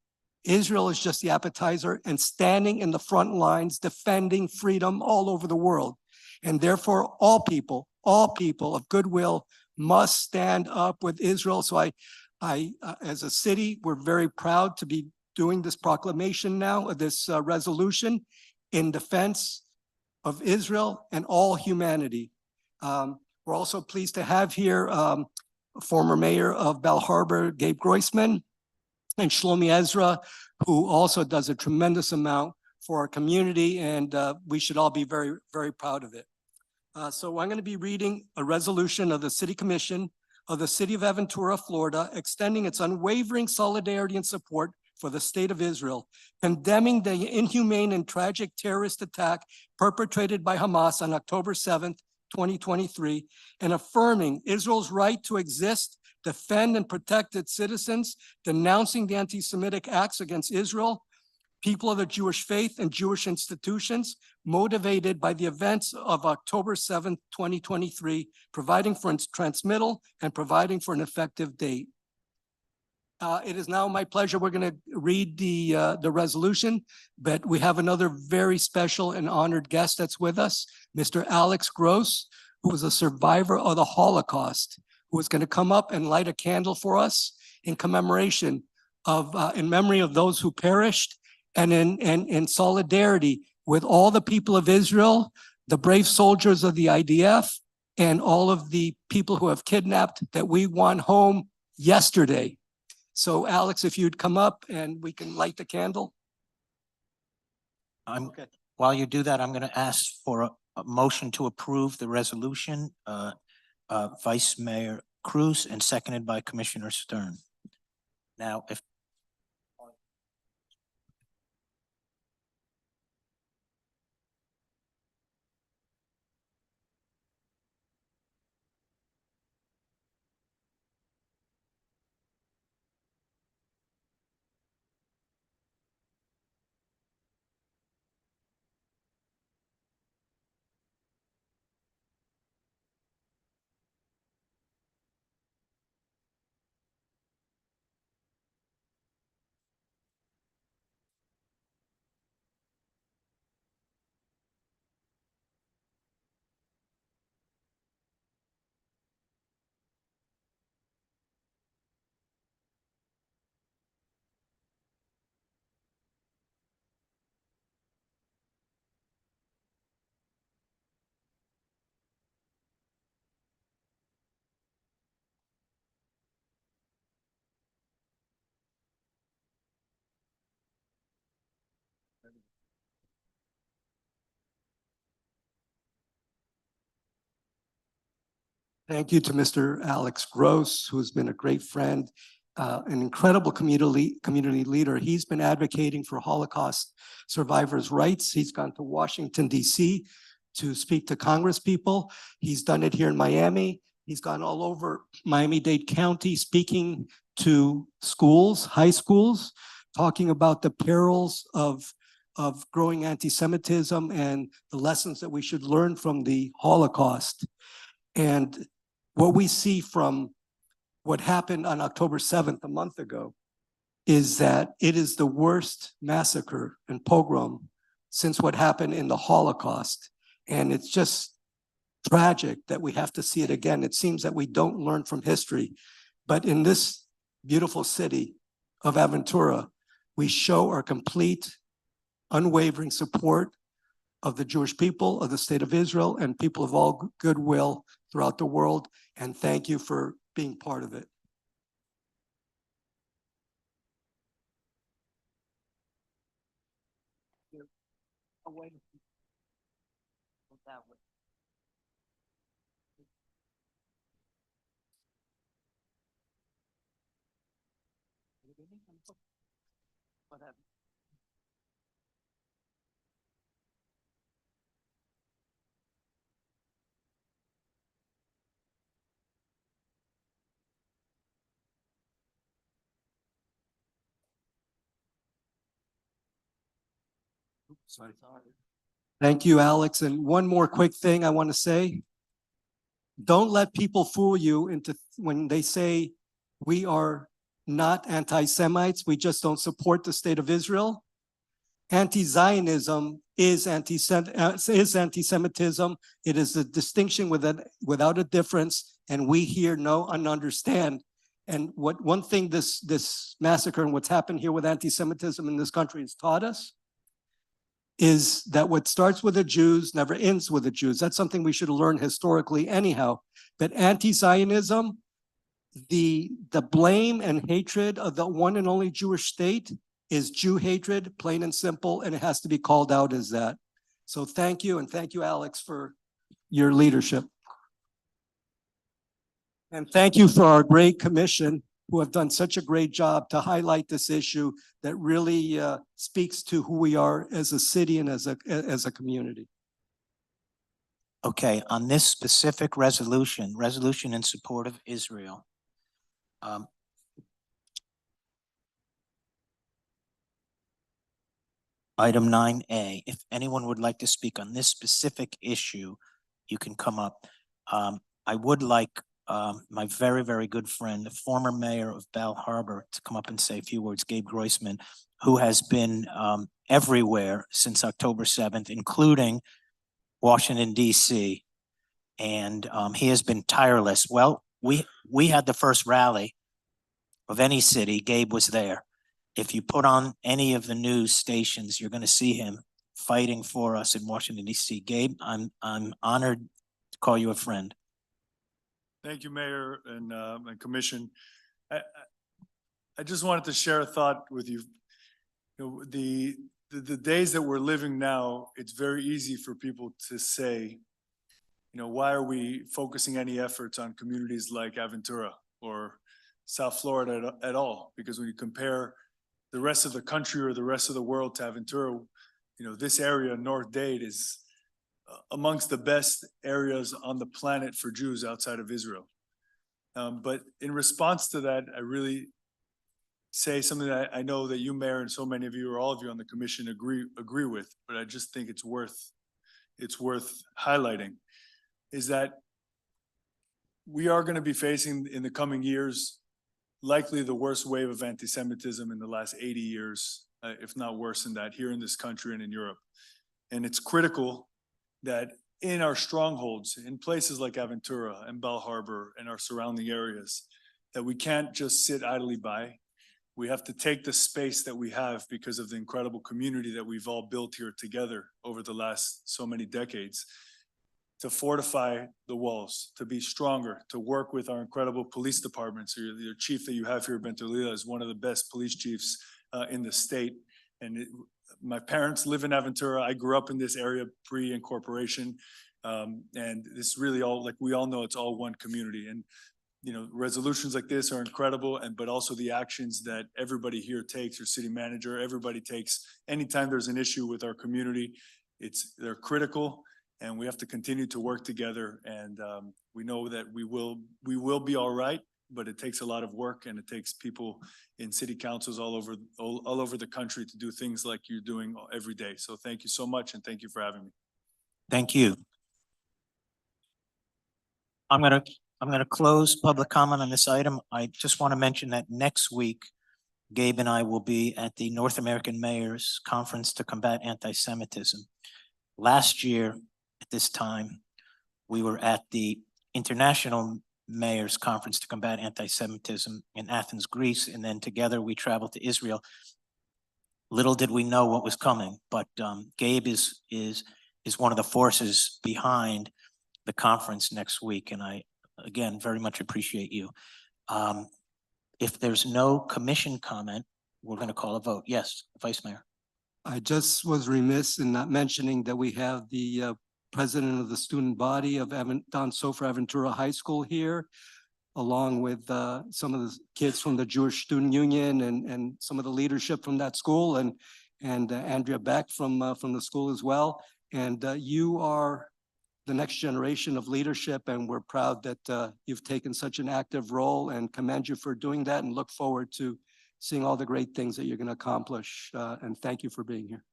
Israel is just the appetizer and standing in the front lines, defending freedom all over the world. And therefore, all people of goodwill must stand up with Israel. So as a city, we're very proud to be doing this proclamation now, this resolution in defense of Israel and all humanity. We're also pleased to have here former mayor of Bell Harbor, Gabe Groisman, and Shlomi Ezra, who also does a tremendous amount for our community, and we should all be very, very proud of it. So I'm going to be reading a resolution of the City Commission of the City of Aventura, Florida, extending its unwavering solidarity and support for the State of Israel, condemning the inhumane and tragic terrorist attack perpetrated by Hamas on October 7th, 2023, and affirming Israel's right to exist, defend and protect its citizens, denouncing the anti-Semitic acts against Israel, people of the Jewish faith and Jewish institutions motivated by the events of October 7th, 2023, providing for its transmittal and providing for an effective date. It is now my pleasure. We're going to read the resolution, but we have another very special and honored guest that's with us, Mr. Alex Gross, who was a survivor of the Holocaust, who is going to come up and light a candle for us in commemoration of, in memory of those who perished, and in solidarity with all the people of Israel, the brave soldiers of the IDF, and all of the people who have kidnapped that we want home yesterday. So Alex, if you'd come up and we can light the candle. Okay. While you do that, I'm going to ask for a motion to approve the resolution, Vice Mayor Cruz, and seconded by Commissioner Stern. Now, if Thank you to Mr. Alex Gross, who's been a great friend, an incredible community leader. He's been advocating for Holocaust survivors' rights. He's gone to Washington, D.C. to speak to Congress people. He's done it here in Miami. He's gone all over Miami-Dade County speaking to schools, high schools, talking about the perils of growing anti-Semitism and the lessons that we should learn from the Holocaust. And what we see from what happened on October 7th, a month ago, is that it is the worst massacre and pogrom since what happened in the Holocaust. And it's just tragic that we have to see it again. It seems that we don't learn from history. But in this beautiful city of Aventura, we show our complete, unwavering support of the Jewish people, of the state of Israel, and people of all goodwill throughout the world. And thank you for being part of it. Sorry. Thank you, Alex. And one more quick thing I want to say. Don't let people fool you into when they say we are not anti-Semites, we just don't support the state of Israel. Anti-Zionism is anti-Semitism. It is a distinction without a difference, and we here know and understand. And one thing this massacre and what's happened here with anti-Semitism in this country has taught us is that what starts with the Jews never ends with the Jews. That's something we should learn historically anyhow. But anti-Zionism, the blame and hatred of the one and only Jewish state is Jew hatred, plain and simple, and it has to be called out as that. So thank you, and thank you, Alex, for your leadership. And thank you for our great commission who have done such a great job to highlight this issue that really speaks to who we are as a city and as a community. Okay, on this specific resolution in support of Israel. Item 9A, if anyone would like to speak on this specific issue, you can come up. I would like my very, very good friend, the former mayor of Bal Harbor, to come up and say a few words, Gabe Groisman, who has been everywhere since October 7th, including Washington, D.C. And he has been tireless. Well, we had the first rally of any city. Gabe was there. If you put on any of the news stations, you're going to see him fighting for us in Washington, D.C. Gabe, I'm honored to call you a friend. Thank you, Mayor and Commission. I just wanted to share a thought with you. You know, the days that we're living now, it's very easy for people to say, you know, why are we focusing any efforts on communities like Aventura or South Florida at all? Because when you compare the rest of the country or the rest of the world to Aventura, you know, this area, North Dade, is amongst the best areas on the planet for Jews outside of Israel. But in response to that, I really say something that I know that you, Mayor, and so many of you or all of you on the commission agree with, but I just think it's worth highlighting, is that we are going to be facing in the coming years likely the worst wave of anti-Semitism in the last 80 years, if not worse than that, here in this country and in Europe. And it's critical that in our strongholds, in places like Aventura and Bal Harbor and our surrounding areas, that we can't just sit idly by. We have to take the space that we have because of the incredible community that we've all built here together over the last so many decades, to fortify the walls, to be stronger, to work with our incredible police departments. Your chief that you have here, Bentolila, is one of the best police chiefs in the state. And my parents live in Aventura. I grew up in this area pre-incorporation. And this really all, like we all know, it's all one community. And you know, resolutions like this are incredible, but also the actions that everybody here takes, your city manager, everybody takes anytime there's an issue with our community. They're critical. And we have to continue to work together. And we know that we will be all right, but it takes a lot of work, and it takes people in city councils all over the country to do things like you're doing every day. So thank you so much, and thank you for having me. Thank you. I'm gonna close public comment on this item. I just want to mention that next week Gabe and I will be at the North American Mayors Conference to Combat Anti-Semitism. Last year, at this time, we were at the International Mayors Conference to Combat Anti-Semitism in Athens, Greece, and then together we traveled to Israel. Little did we know what was coming, but Gabe is one of the forces behind the conference next week, and I, again, very much appreciate you. If there's no commission comment, we're going to call a vote. Yes, Vice Mayor. I just was remiss in not mentioning that we have the president of the student body of Don Sofer Aventura High School here, along with some of the kids from the Jewish Student Union and some of the leadership from that school, and Andrea Beck from the school as well. And you are the next generation of leadership, and we're proud that you've taken such an active role, and commend you for doing that, and look forward to seeing all the great things that you're going to accomplish. And thank you for being here.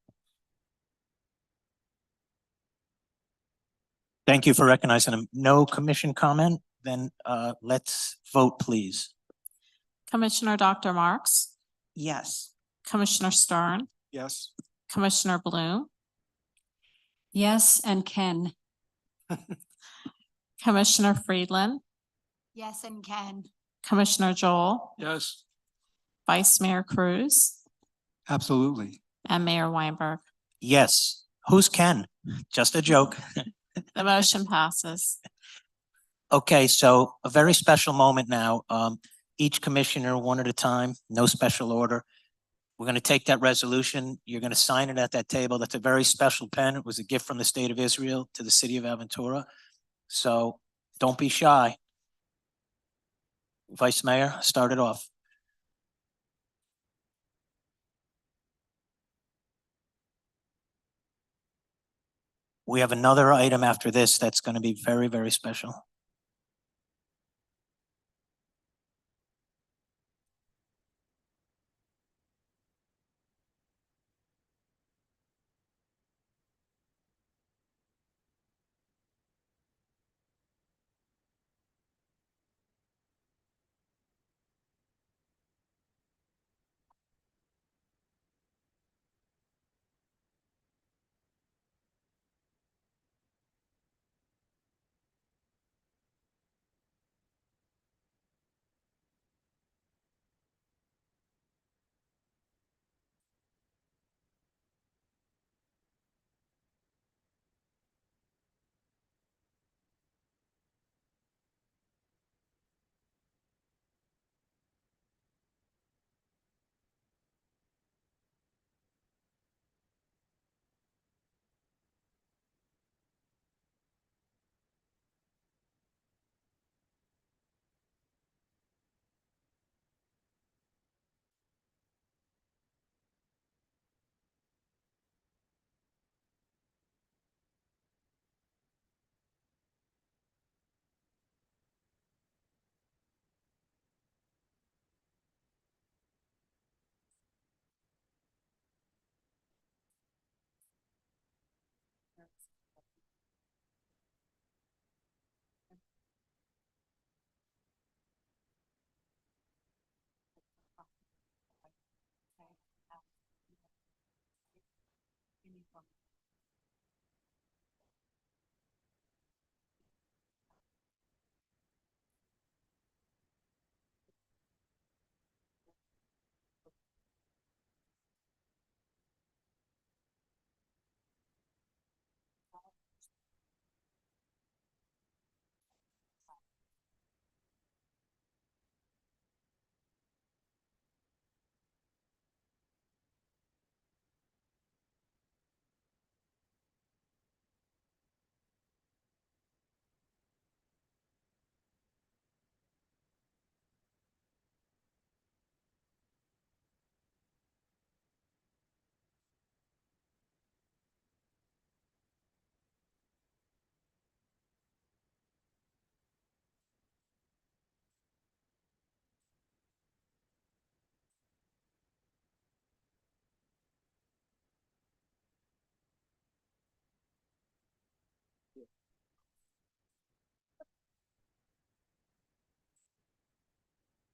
Thank you for recognizing him. No commission comment, then let's vote, please. Commissioner Dr. Marks, Yes. Commissioner Stern, Yes. Commissioner Bloom, Yes, and Ken. Commissioner Friedland, Yes, and Ken. Commissioner Joel, Yes. Vice Mayor Cruz, Absolutely. and Mayor Weinberg. Yes. Who's Ken? Just a joke. The motion passes. Okay, so a very special moment now. Each commissioner, one at a time, no special order. We're going to take that resolution. You're going to sign it at that table. That's a very special pen. It was a gift from the state of Israel to the city of Aventura. So don't be shy. Vice Mayor, start it off. We have another item after this that's going to be very, very special.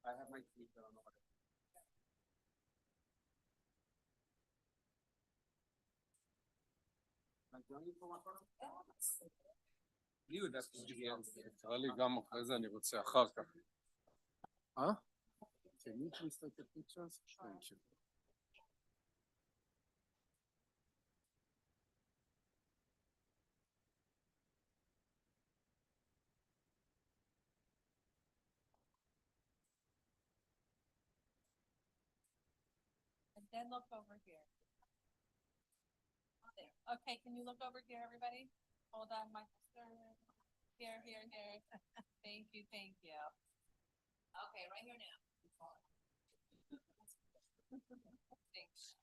I have my seat on. And then look over here. There. Okay, can you look over here, everybody? Hold on, my sister. Here, here, here. Thank you, thank you. Okay, right here now. Thanks.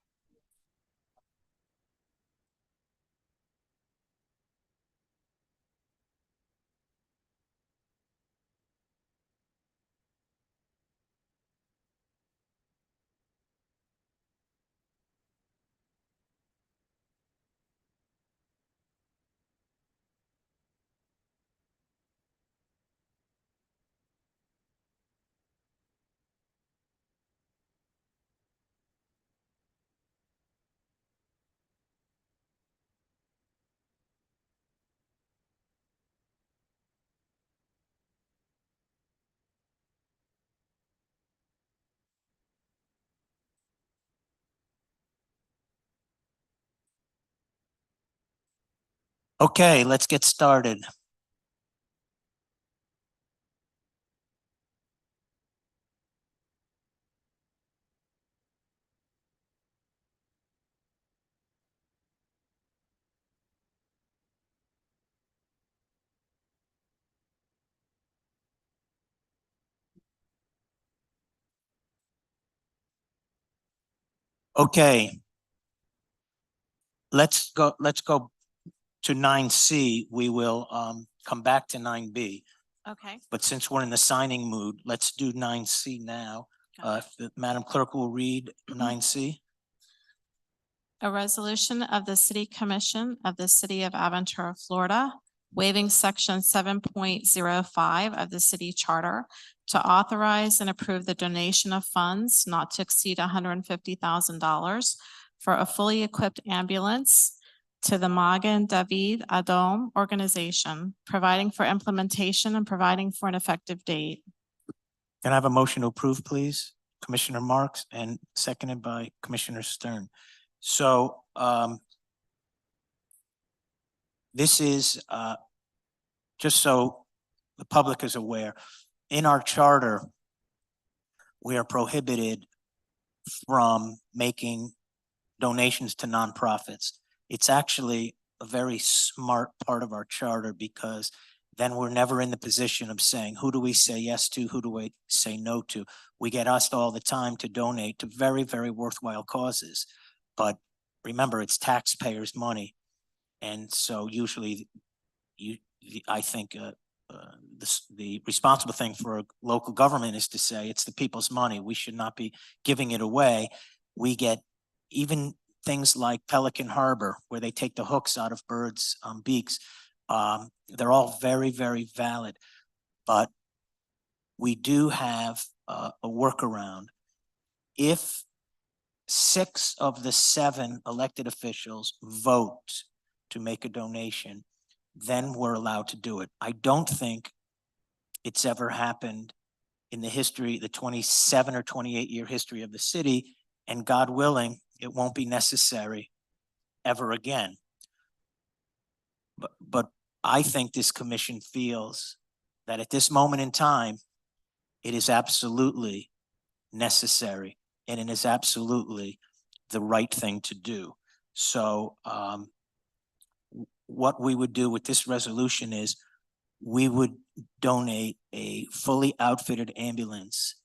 Okay, let's get started. Okay. Let's go to 9C. We will come back to 9B. Okay. But since we're in the signing mood, let's do 9C now. If the Madam Clerk will read 9C. A resolution of the City Commission of the City of Aventura, Florida, waiving section 7.05 of the city charter to authorize and approve the donation of funds not to exceed $150,000 for a fully equipped ambulance to the Magen David Adom organization, providing for implementation and providing for an effective date. Can I have a motion to approve, please? Commissioner Marks and seconded by Commissioner Stern. So this is just so the public is aware, in our charter, we are prohibited from making donations to nonprofits. It's actually a very smart part of our charter because then we're never in the position of saying, who do we say yes to? Who do we say no to? We get asked all the time to donate to very, very worthwhile causes. But remember, it's taxpayers' money. And so usually I think the responsible thing for a local government is to say it's the people's money. We should not be giving it away. We get even things like Pelican Harbor, where they take the hooks out of birds' beaks. They're all very, very valid. But we do have a workaround. If 6 of the 7 elected officials vote to make a donation, then we're allowed to do it. I don't think it's ever happened in the history, the 27 or 28-year history of the city, and God willing, it won't be necessary ever again. But I think this commission feels that at this moment in time, it is absolutely necessary and it is absolutely the right thing to do. So what we would do with this resolution is we would donate a fully outfitted ambulance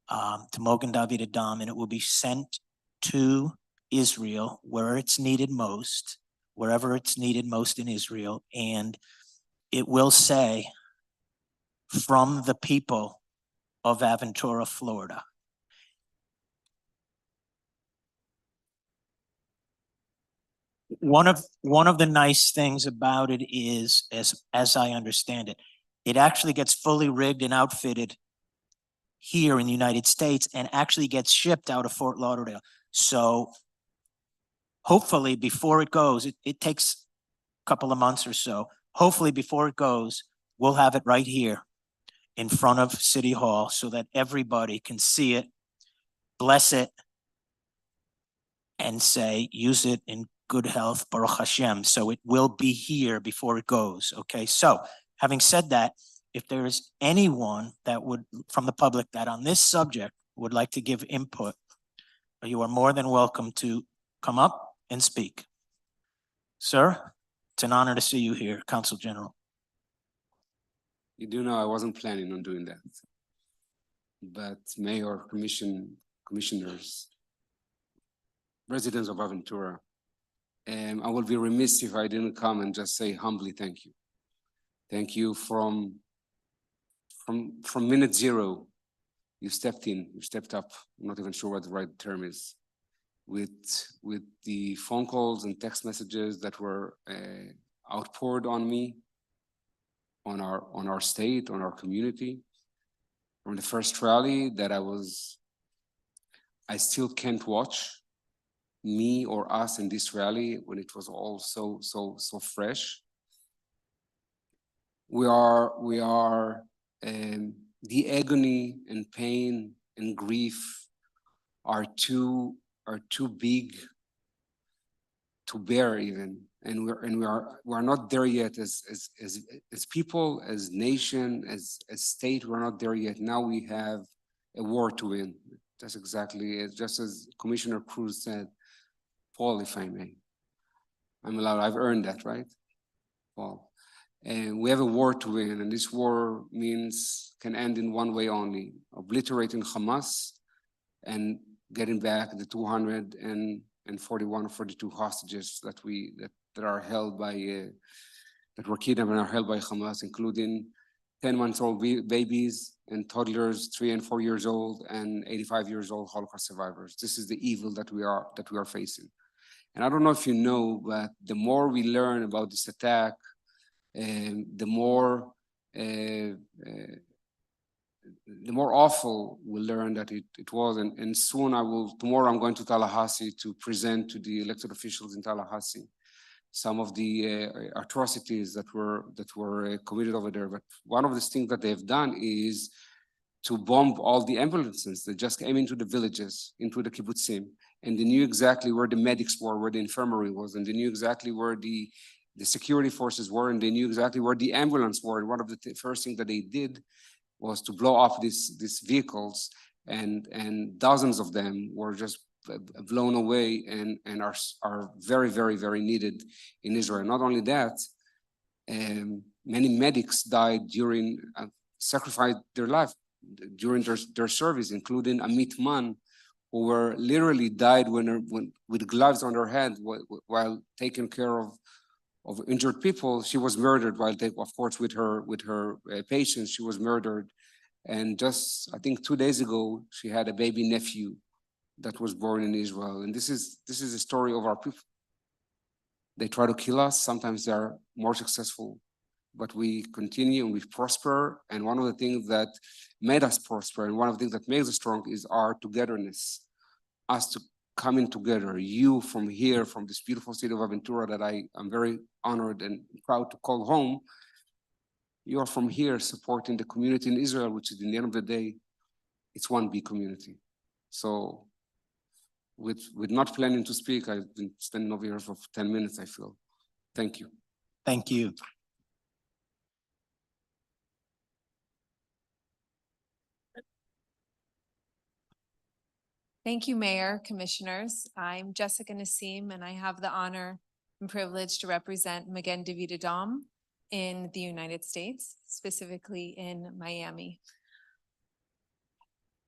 to Magen David Adom, and it will be sent to Israel where it's needed most, wherever it's needed most in Israel. And it will say, from the people of Aventura, Florida. One of the nice things about it is, as I understand it, it actually gets fully rigged and outfitted here in the United States and actually gets shipped out of Fort Lauderdale. So hopefully before it goes, it takes couple of months or so. Hopefully before it goes, we'll have it right here in front of City Hall so that everybody can see it, bless it, and say, use it in good health, Baruch Hashem. So it will be here before it goes, okay? So having said that, if there is anyone that would, from the public, that on this subject would like to give input, you are more than welcome to come up and speak. Sir, it's an honor to see you here, Consul General. You do know I wasn't planning on doing that. But Mayor, commissioners, residents of Aventura, I will be remiss if I didn't come and just say humbly thank you. Thank you from minute zero. You stepped in, you stepped up. I'm not even sure what the right term is. With the phone calls and text messages that were outpoured on me, on our state, on our community. From the first rally that I still can't watch me or us in this rally when it was all so fresh. We are the agony and pain and grief are too big to bear even, and we are not there yet as people, as nation, as state. We're not there yet. Now we have a war to win. That's exactly it. Just as Commissioner Cruz said, Paul, if I may, I'm allowed. I've earned that, right, Paul? And we have a war to win, and this war can end in one way only: obliterating Hamas and getting back the 241 or 42 hostages that are held by that were kidnapped and are held by Hamas, including 10-month-old babies and toddlers, 3 and 4 years old, and 85 years old Holocaust survivors. This is the evil that we are facing. And I don't know if you know, but the more we learn about this attack, the more awful we'll learn that it was. And soon tomorrow I'm going to Tallahassee to present to the elected officials in Tallahassee some of the atrocities that were committed over there. But one of the things that they've done is to bomb all the ambulances that just came into the villages, into the kibbutzim, and they knew exactly where the medics were, where the infirmary was, and they knew exactly where the security forces were, and they knew exactly where the ambulance were. And one of the first things that they did was to blow up these vehicles, and dozens of them were just blown away and are very, very, very needed in Israel. Not only that, many medics died sacrificed their life during their service, including Amit Man, who were literally died with gloves on their head while taking care of injured people. She was murdered of course, with her patients. She was murdered, and just I think 2 days ago she had a baby nephew that was born in Israel. And this is the story of our people. They try to kill us. Sometimes they are more successful, but we continue and we prosper. And one of the things that made us prosper, and one of the things that makes us strong, is our togetherness. Us to coming together, you from here, from this beautiful city of Aventura that I am very honored and proud to call home. You are from here supporting the community in Israel, which is, in the end of the day, it's one big community. So with not planning to speak, I've been standing over here for 10 minutes, I feel. Thank you. Thank you. Thank you, Mayor, Commissioners. I'm Jessica Nassim, and I have the honor and privilege to represent Magen David Adom in the United States, specifically in Miami.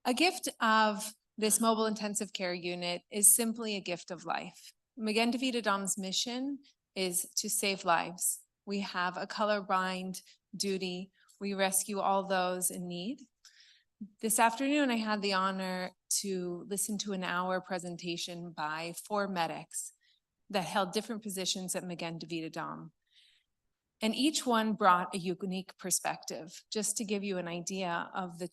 A gift of this mobile intensive care unit is simply a gift of life. Magen David Adom's mission is to save lives. We have a colorblind duty. We rescue all those in need. This afternoon, I had the honor to listen to an hour presentation by 4 medics that held different positions at Magen David Adom. And each one brought a unique perspective, just to give you an idea of the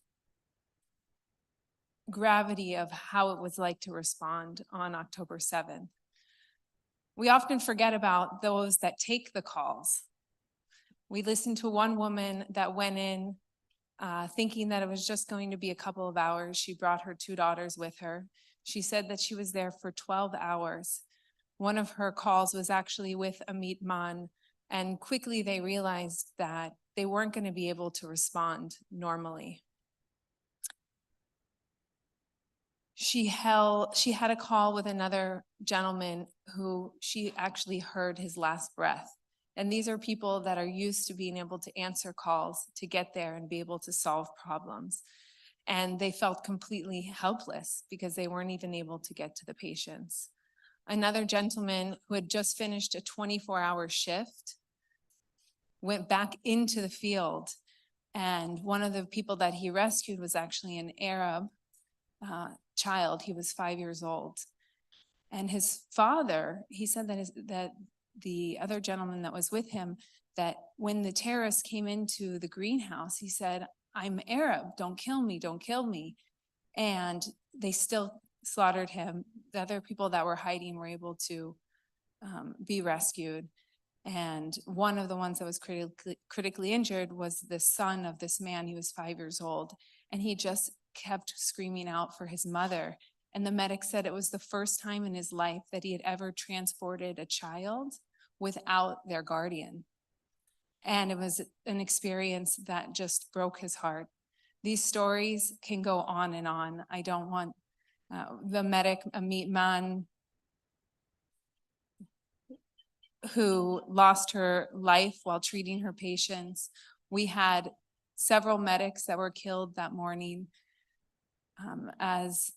gravity of how it was like to respond on October 7th. We often forget about those that take the calls. We listened to one woman that went in thinking that it was just going to be a couple of hours. She brought her 2 daughters with her. She said that she was there for 12 hours. One of her calls was actually with a meat man, and quickly they realized that they weren't going to be able to respond normally. She had a call with another gentleman who she actually heard his last breath. And these are people that are used to being able to answer calls, to get there and be able to solve problems. And they felt completely helpless because they weren't even able to get to the patients. Another gentleman who had just finished a 24-hour shift went back into the field. And one of the people that he rescued was actually an Arab child. He was 5 years old. And his father, he said that the other gentleman that was with him, that when the terrorists came into the greenhouse, he said, "I'm Arab, don't kill me, don't kill me." And they still slaughtered him. The other people that were hiding were able to be rescued. And one of the ones that was critically injured was the son of this man. He was 5 years old, and he just kept screaming out for his mother. And the medic said it was the first time in his life that he had ever transported a child without their guardian. And it was an experience that just broke his heart. These stories can go on and on. I don't want the medic, a meat man who lost her life while treating her patients. We had several medics that were killed that morning. As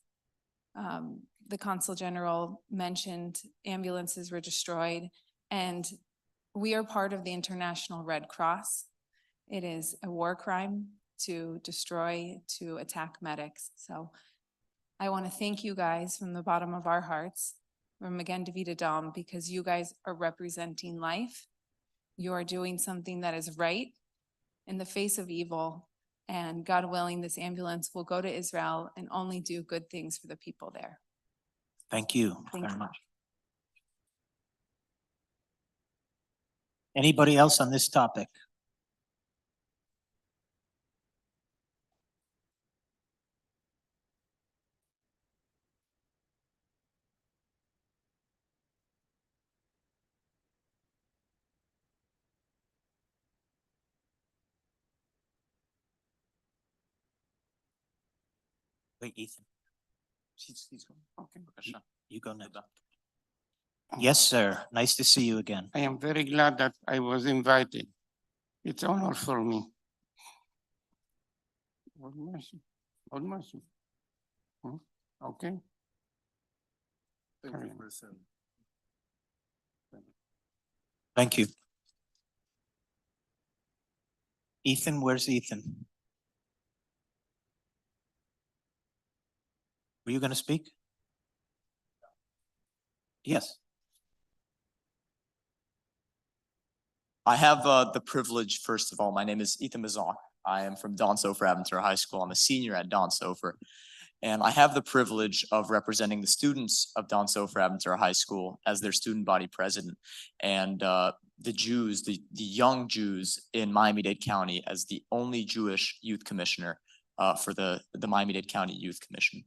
the Consul General mentioned, ambulances were destroyed, and we are part of the International Red Cross. It is a war crime to destroy, to attack medics. So I want to thank you guys from the bottom of our hearts, from Magen David Adom, because you guys are representing life. You are doing something that is right in the face of evil. And God willing, this ambulance will go to Israel and only do good things for the people there. Thank you Thank very you. much. Anybody else on this topic? Wait, Ethan. You go next. Yes, sir. Nice to see you again. I am very glad that I was invited. It's an honor for me. God mercy. God mercy. Okay. Carry on. Thank you. Ethan, where's Ethan? Were you going to speak? Yes. I have the privilege, first of all, my name is Ethan Mazar. I am from Don Sofer Aventura High School. I'm a senior at Don Sofer. And I have the privilege of representing the students of Don Sofer Aventura High School as their student body president, and the Jews, the young Jews in Miami-Dade County as the only Jewish youth commissioner for the Miami-Dade County Youth Commission.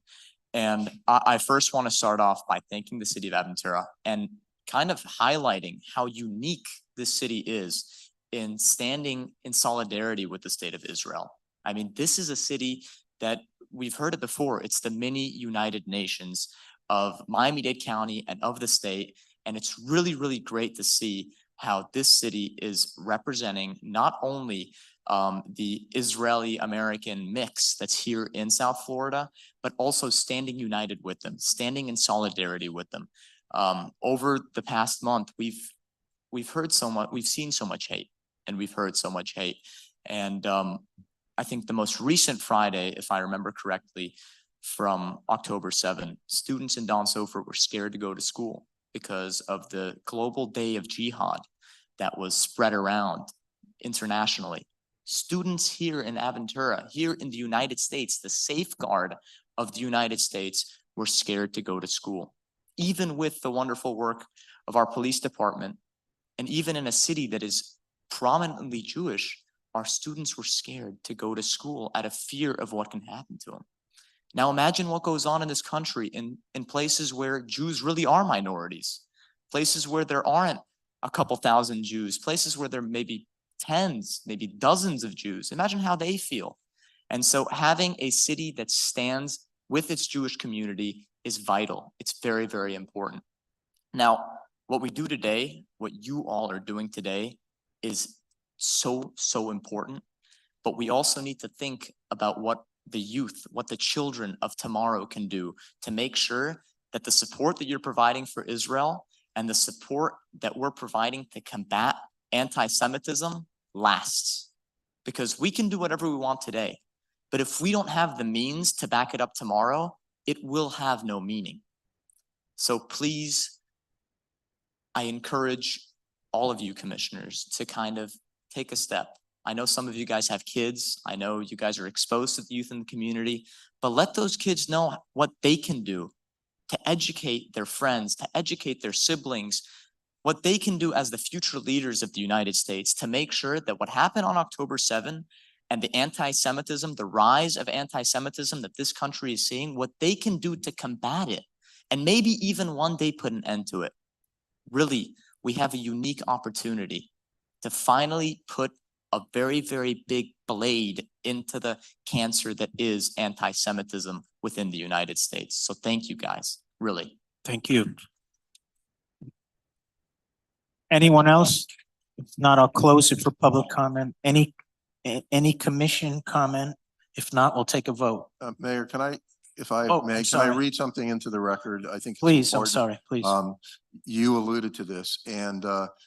And I first want to start off by thanking the city of Aventura and kind of highlighting how unique this city is in standing in solidarity with the state of Israel. I mean, this is a city that we've heard it before. It's the mini United Nations of Miami-Dade County and of the state. And it's really, really great to see how this city is representing not only the Israeli-American mix that's here in South Florida, but also standing united with them, standing in solidarity with them. Over the past month, we've heard so much, we've seen so much hate, and we've heard so much hate. And I think the most recent Friday, if I remember correctly, from October 7, students in Don Sofer were scared to go to school because of the global day of jihad that was spread around internationally. Students here in Aventura, here in the United States, the safeguard of the United States, were scared to go to school. even with the wonderful work of our police department, and even in a city that is prominently Jewish, our students were scared to go to school out of fear of what can happen to them. Now imagine what goes on in this country in places where Jews really are minorities, places where there aren't a couple thousand Jews, places where there may be tens, maybe dozens of Jews. Imagine how they feel. And so having a city that stands with its Jewish community is vital. It's very, very important. Now, what we do today, what you all are doing today is so, so important. But we also need to think about what the youth, what the children of tomorrow can do to make sure that the support that you're providing for Israel and the support that we're providing to combat anti-Semitism lasts. Because we can do whatever we want today, but if we don't have the means to back it up tomorrow, it will have no meaning. So please, I encourage all of you commissioners to kind of take a step. I know some of you guys have kids. I know you guys are exposed to the youth in the community, but let those kids know what they can do to educate their friends, to educate their siblings, what they can do as the future leaders of the United States to make sure that what happened on October 7 and the anti-Semitism, the rise of anti-Semitism that this country is seeing, what they can do to combat it, and maybe even one day put an end to it. Really, we have a unique opportunity to finally put a very, very big blade into the cancer that is anti-Semitism within the United States. So thank you guys, really. Thank you. Anyone else? If not, I'll close it for public comment. Any commission comment? If not, we'll take a vote. Mayor, can I, if I Oh, I'm may, can I sorry. read something into the record? I think it's Please, I'm important. sorry, please. You alluded to this, and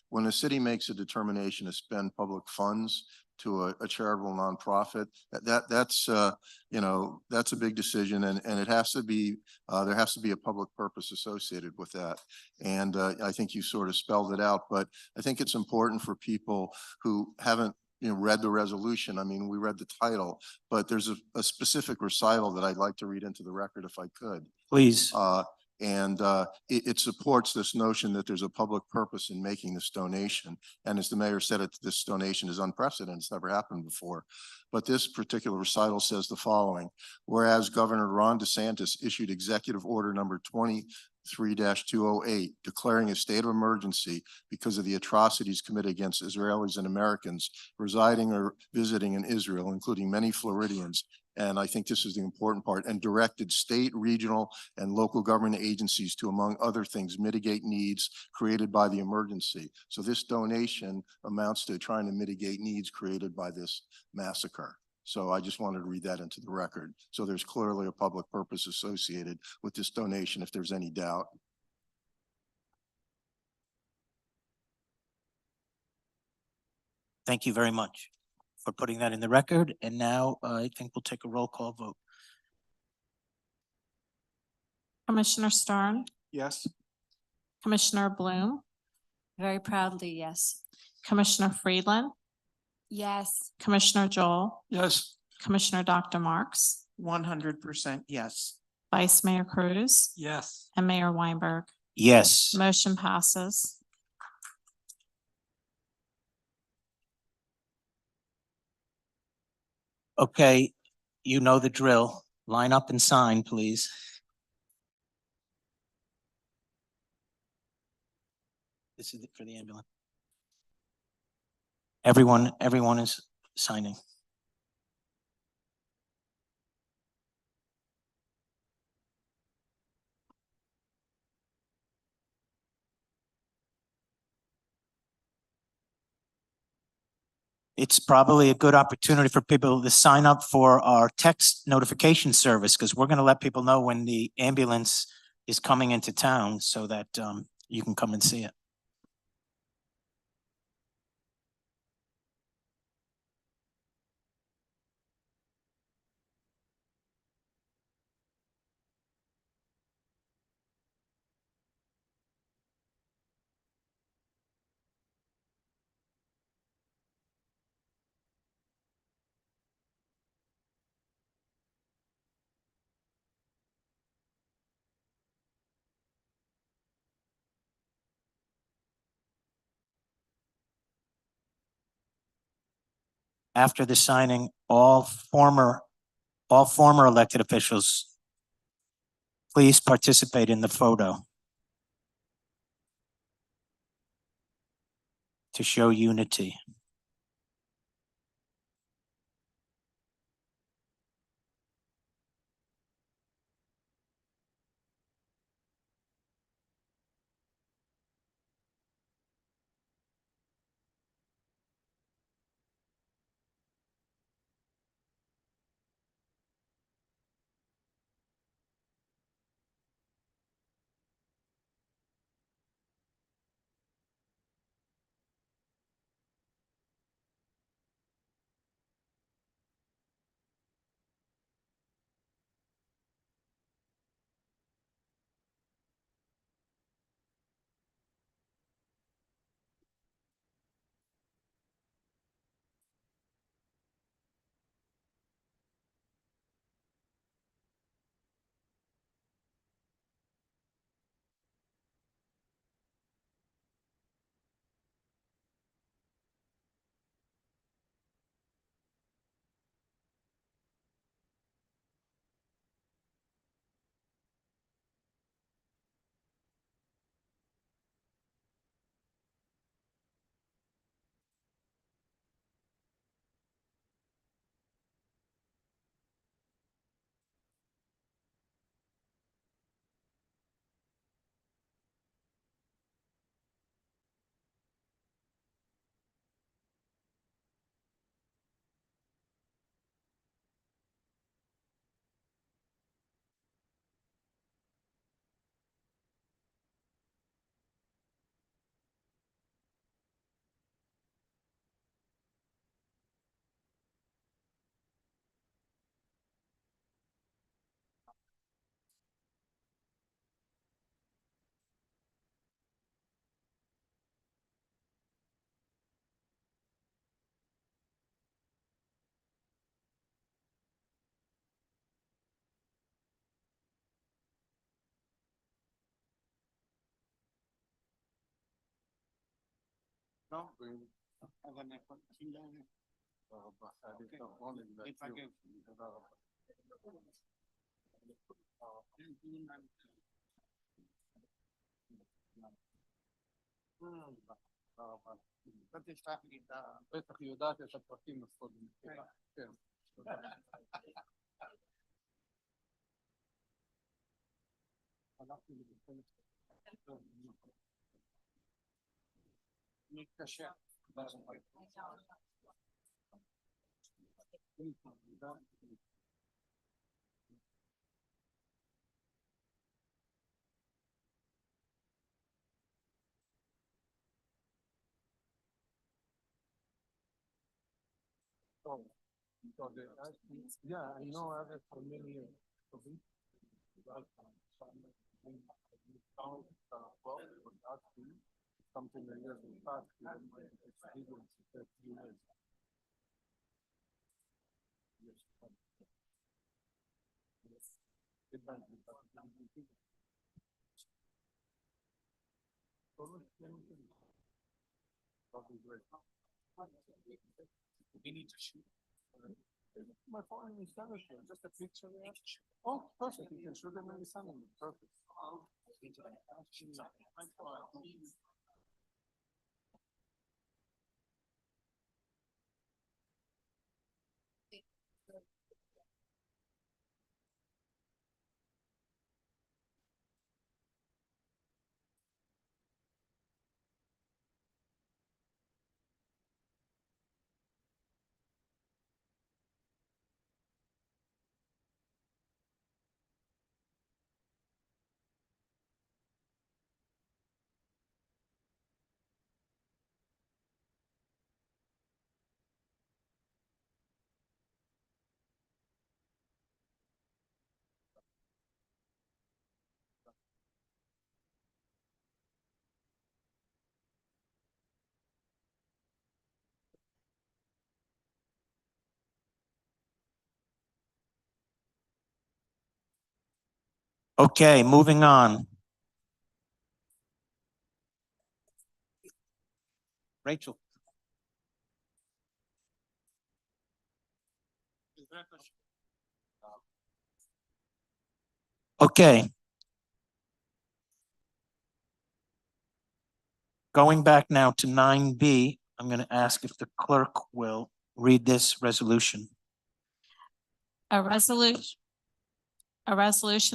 when a city makes a determination to spend public funds to a charitable nonprofit, that's you know, that's a big decision, and it has to be there has to be a public purpose associated with that. And I think you sort of spelled it out, but I think it's important for people who haven't read the resolution. I mean, we read the title, but there's a specific recital that I'd like to read into the record if I could. Please. It supports this notion that there's a public purpose in making this donation. And as the mayor said, this donation is unprecedented. It's never happened before. But this particular recital says the following: whereas Governor Ron DeSantis issued executive order number 23-208, declaring a state of emergency because of the atrocities committed against Israelis and Americans residing or visiting in Israel, including many Floridians. And I think this is the important part, and directed state, regional, and local government agencies to, among other things, mitigate needs created by the emergency. So this donation amounts to trying to mitigate needs created by this massacre. So I just wanted to read that into the record. So there's clearly a public purpose associated with this donation, if there's any doubt. Thank you very much for putting that in the record. And now I think we'll take a roll call vote. Commissioner Stern, Yes. Commissioner Bloom, Very proudly, yes. Commissioner Friedland, Yes. Commissioner Joel, Yes. Commissioner Dr. Marks, 100% yes. Vice Mayor Cruz, Yes. and Mayor Weinberg. Yes. Motion passes. Okay, you know the drill. Line up and sign, please. This is it for the ambulance. Everyone is signing. It's probably a good opportunity for people to sign up for our text notification service, because we're going to let people know when the ambulance is coming into town so that you can come and see it. After the signing, all former elected officials, please participate in the photo to show unity. Yeah, I know I have for many years. Something that you have in past. We need to shoot. My phone is just a picture. Oh, perfect. You can show them in the sun. Perfect. Okay, moving on. Rachel. Okay. Going back now to 9B, I'm going to ask if the clerk will read this resolution. A resolution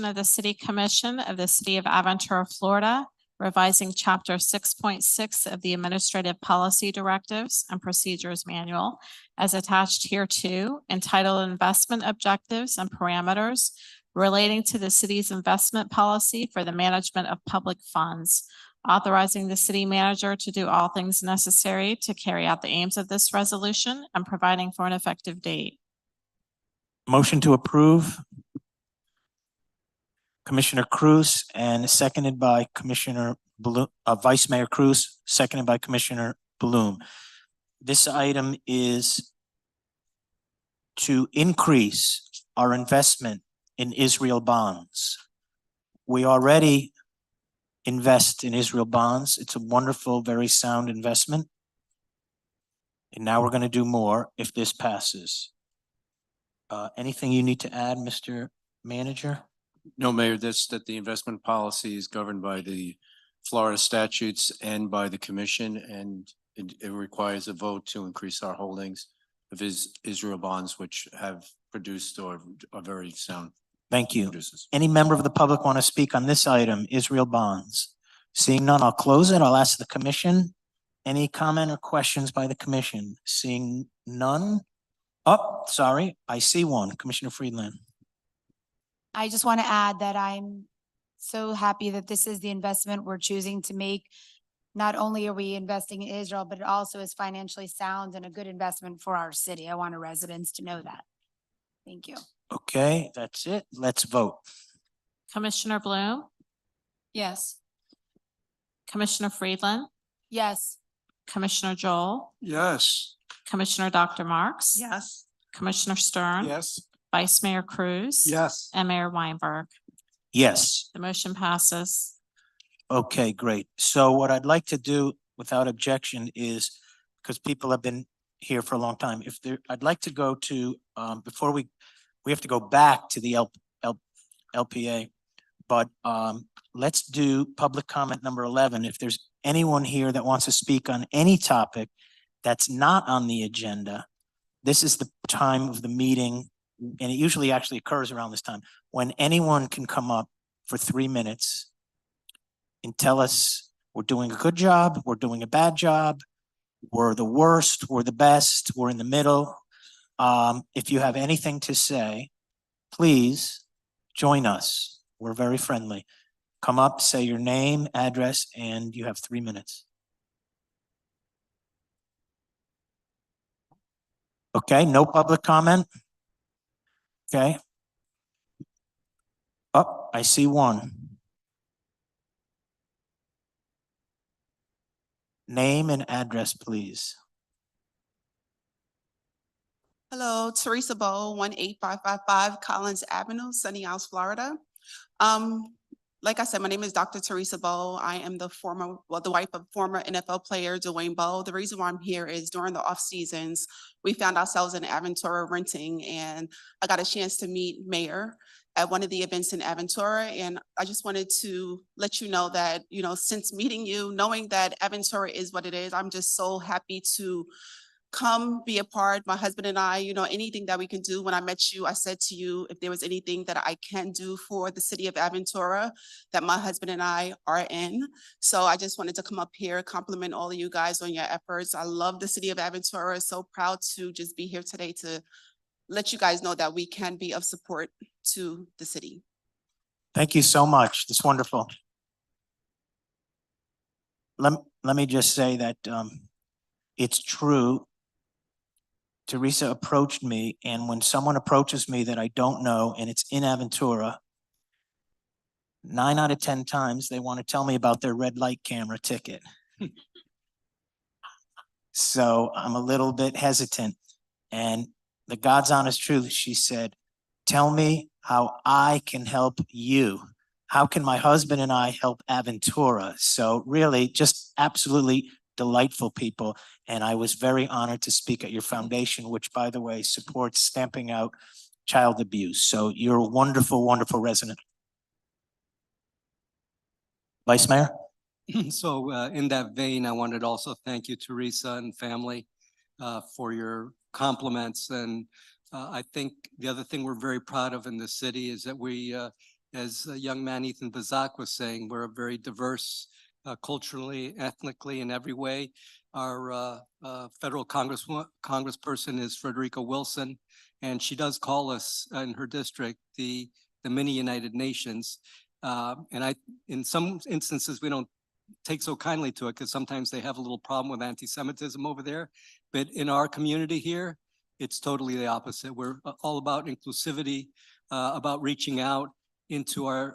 of the City Commission of the City of Aventura, Florida, revising Chapter 6.6 of the Administrative Policy Directives and Procedures Manual as attached hereto, entitled Investment Objectives and Parameters relating to the city's investment policy for the management of public funds, authorizing the city manager to do all things necessary to carry out the aims of this resolution and providing for an effective date. Motion to approve. Commissioner Cruz and seconded by Commissioner Bloom, Vice Mayor Cruz, seconded by Commissioner Bloom. This item is to increase our investment in Israel bonds. We already invest in Israel bonds. It's a wonderful, very sound investment. And now we're going to do more if this passes. Anything you need to add, Mr. Manager? No, Mayor, that the investment policy is governed by the Florida statutes and by the commission, and it requires a vote to increase our holdings of Israel bonds, which have produced or are very sound. Thank you. Producers. Any member of the public want to speak on this item, Israel bonds? Seeing none, I'll close it. I'll ask the commission. Any comment or questions by the commission? Seeing none? Oh, sorry, I see one. Commissioner Friedland. I just want to add that I'm so happy that this is the investment we're choosing to make. Not only are we investing in Israel, but it also is financially sound and a good investment for our city. I want our residents to know that. Thank you. Okay, that's it. Let's vote. Commissioner Bloom, Yes. Commissioner Friedland, Yes. Commissioner Joel, Yes. Commissioner Dr. Marks. Yes. Commissioner Stern. Yes. Vice Mayor Cruz. Yes. And Mayor Weinberg. Yes. The motion passes. Okay, great. So what I'd like to do without objection is, because people have been here for a long time, I'd like to go to, before we have to go back to the LPA, but let's do public comment number 11. If there's anyone here that wants to speak on any topic that's not on the agenda, this is the time of the meeting, and it usually actually occurs around this time, when anyone can come up for 3 minutes and tell us we're doing a good job, we're doing a bad job, we're the worst, we're the best, we're in the middle. If you have anything to say, please join us. We're very friendly. Come up, say your name, address, and you have 3 minutes. Okay, no public comment? Okay. Oh, I see one. Name and address, please. Hello, Teresa Bowe, 18555 Collins Avenue, Sunny Isles, Florida. Like I said, my name is Dr. Teresa Bowe. I am the wife of former NFL player Dwayne Bowe. The reason why I'm here is during the off seasons, we found ourselves in Aventura renting, and I got a chance to meet Mayor at one of the events in Aventura. And I just wanted to let you know that, since meeting you, knowing that Aventura is what it is, I'm just so happy to come be a part. My husband and I, anything that we can do. When I met you, I said to you, if there was anything that I can do for the city of Aventura, that my husband and I are in. So I just wanted to come up here, compliment all of you guys on your efforts. I love the city of Aventura. So proud to just be here today to let you guys know that we can be of support to the city. Thank you so much. That's wonderful. Let me just say that it's true. Teresa approached me, and when someone approaches me that I don't know and it's in Aventura, 9 out of 10 times they want to tell me about their red light camera ticket. So I'm a little bit hesitant. And the God's honest truth, she said, tell me how I can help you. How can my husband and I help Aventura? So really just absolutely delightful people. And I was very honored to speak at your foundation, which, by the way, supports stamping out child abuse. So you're a wonderful, wonderful resident. Vice Mayor? So in that vein, I wanted to also thank you, Teresa and family, for your compliments. And I think the other thing we're very proud of in the city is that we, as a young man Ethan Bazak was saying, we're a very diverse culturally, ethnically, in every way. Our federal congressperson is Frederica Wilson, and she does call us in her district the mini United Nations. And in some instances, we don't take so kindly to it because sometimes they have a little problem with anti-Semitism over there. But in our community here, it's totally the opposite. We're all about inclusivity, about reaching out into our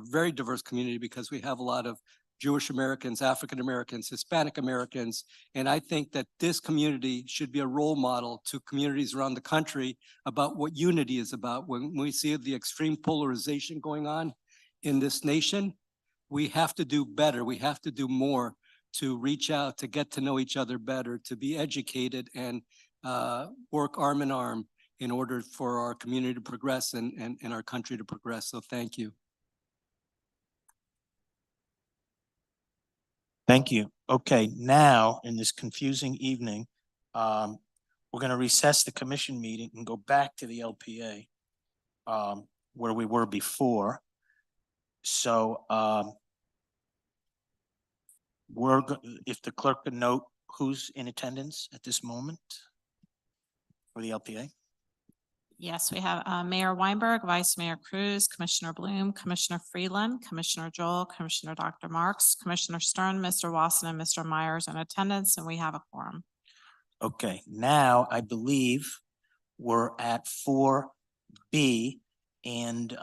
very diverse community because we have a lot of Jewish Americans, African Americans, Hispanic Americans. And I think that this community should be a role model to communities around the country about what unity is about. When we see the extreme polarization going on in this nation, we have to do better. We have to do more to reach out, to get to know each other better, to be educated and work arm in arm in order for our community to progress and our country to progress. So thank you. Thank you. Okay, now in this confusing evening, we're going to recess the commission meeting and go back to the LPA where we were before. So if the clerk could note who's in attendance at this moment for the LPA. Yes, we have Mayor Weinberg, Vice Mayor Cruz, Commissioner Bloom, Commissioner Freeland, Commissioner Joel, Commissioner Dr. Marks, Commissioner Stern, Mr. Wasson, and Mr. Myers in attendance, and we have a quorum. Okay, now I believe we're at 4B, and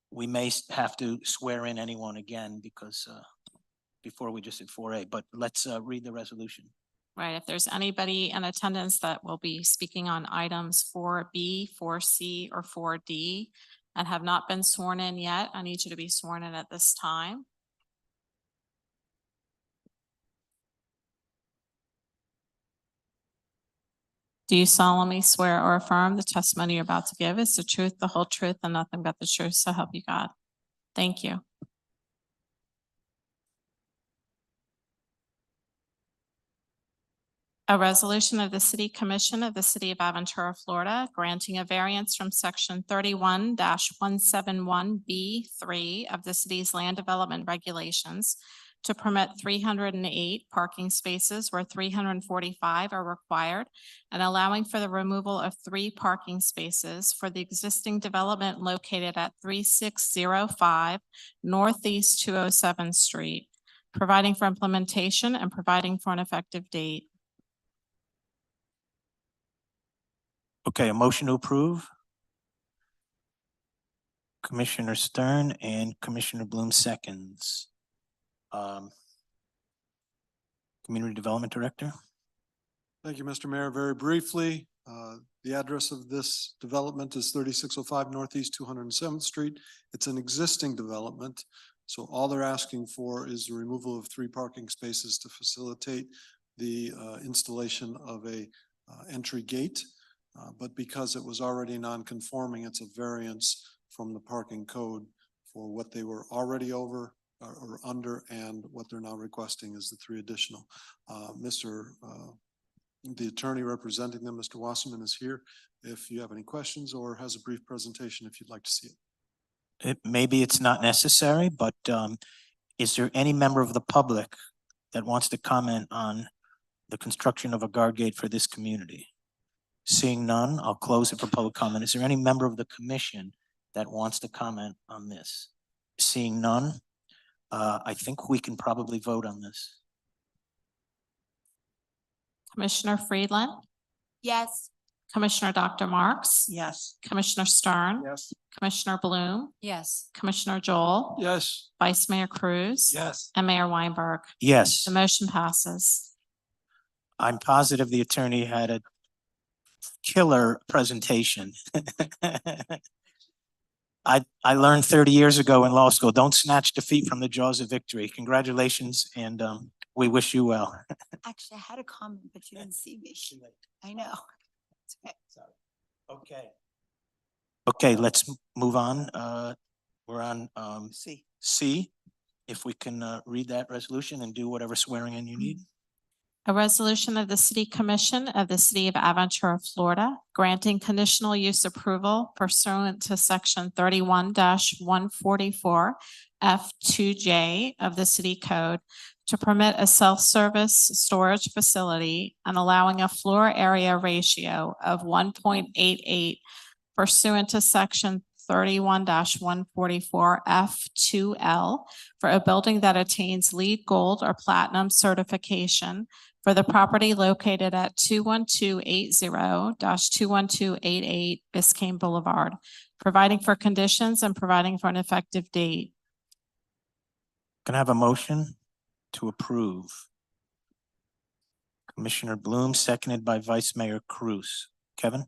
we may have to swear in anyone again because before we just did 4A, but let's read the resolution. Right, if there's anybody in attendance that will be speaking on items 4B, 4C, or 4D and have not been sworn in yet, I need you to be sworn in at this time. Do you solemnly swear or affirm the testimony you're about to give is the truth, the whole truth, and nothing but the truth, so help you God? Thank you. A resolution of the City Commission of the City of Aventura, Florida, granting a variance from section 31-171B3 of the city's land development regulations to permit 308 parking spaces where 345 are required, and allowing for the removal of 3 parking spaces for the existing development located at 3605 Northeast 207th Street, providing for implementation and providing for an effective date. Okay, a motion to approve. Commissioner Stern and Commissioner Bloom seconds. Community Development Director. Thank you, Mr. Mayor. Very briefly, the address of this development is 3605 Northeast 207th Street. It's an existing development. So all they're asking for is the removal of 3 parking spaces to facilitate the installation of a entry gate. But because it was already non-conforming, it's a variance from the parking code for what they were already over or under, and what they're now requesting is the 3 additional. The attorney representing them, Mr. Wasserman, is here if you have any questions, or has a brief presentation if you'd like to see it. Maybe it's not necessary, but is there any member of the public that wants to comment on the construction of a guard gate for this community? Seeing none, I'll close it for public comment. Is there any member of the commission that wants to comment on this? Seeing none, I think we can probably vote on this. Commissioner Freeland, Yes. Commissioner Dr. Marks, Yes. Commissioner Stern, Yes. Commissioner Bloom, Yes. Commissioner Joel, Yes. Vice Mayor Cruz, Yes. and Mayor Weinberg. Yes, The motion passes. I'm positive the attorney had a killer presentation. I learned 30 years ago in law school, don't snatch defeat from the jaws of victory. Congratulations, and we wish you well. Actually, I had a comment, but you didn't see me. I know. It's okay. Okay. Okay, let's move on. We're on C. C. If we can read that resolution and do whatever swearing in you need. A resolution of the City Commission of the City of Aventura, Florida, granting conditional use approval pursuant to Section 31-144 F2J of the City Code to permit a self-service storage facility and allowing a floor area ratio of 1.88 pursuant to Section 31-144 F2L for a building that attains LEED Gold or Platinum certification for the property located at 21280-21288 Biscayne Boulevard, providing for conditions and providing for an effective date. Can I have a motion to approve? Commissioner Bloom, seconded by Vice Mayor Cruz. Kevin?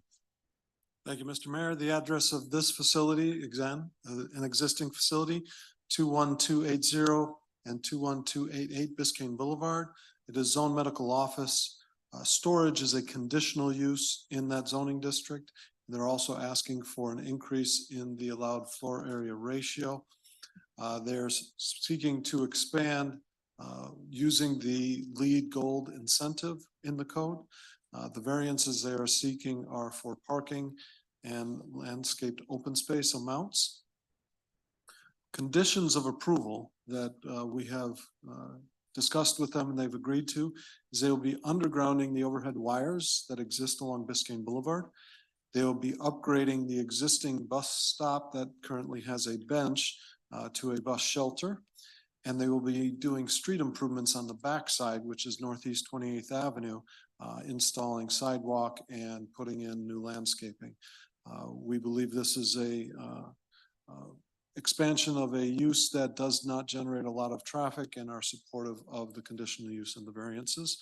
Thank you, Mr. Mayor. The address of this facility, an existing facility, 21280 and 21288 Biscayne Boulevard. It is zone medical office. Storage is a conditional use in that zoning district. They're also asking for an increase in the allowed floor area ratio. They're seeking to expand using the LEED Gold incentive in the code. The variances they are seeking are for parking and landscaped open space amounts. Conditions of approval that we have discussed with them and they've agreed to is they will be undergrounding the overhead wires that exist along Biscayne Boulevard. They will be upgrading the existing bus stop that currently has a bench to a bus shelter. And they will be doing street improvements on the backside, which is Northeast 28th Avenue, installing sidewalk and putting in new landscaping. We believe this is a expansion of a use that does not generate a lot of traffic and are supportive of the conditional use and the variances.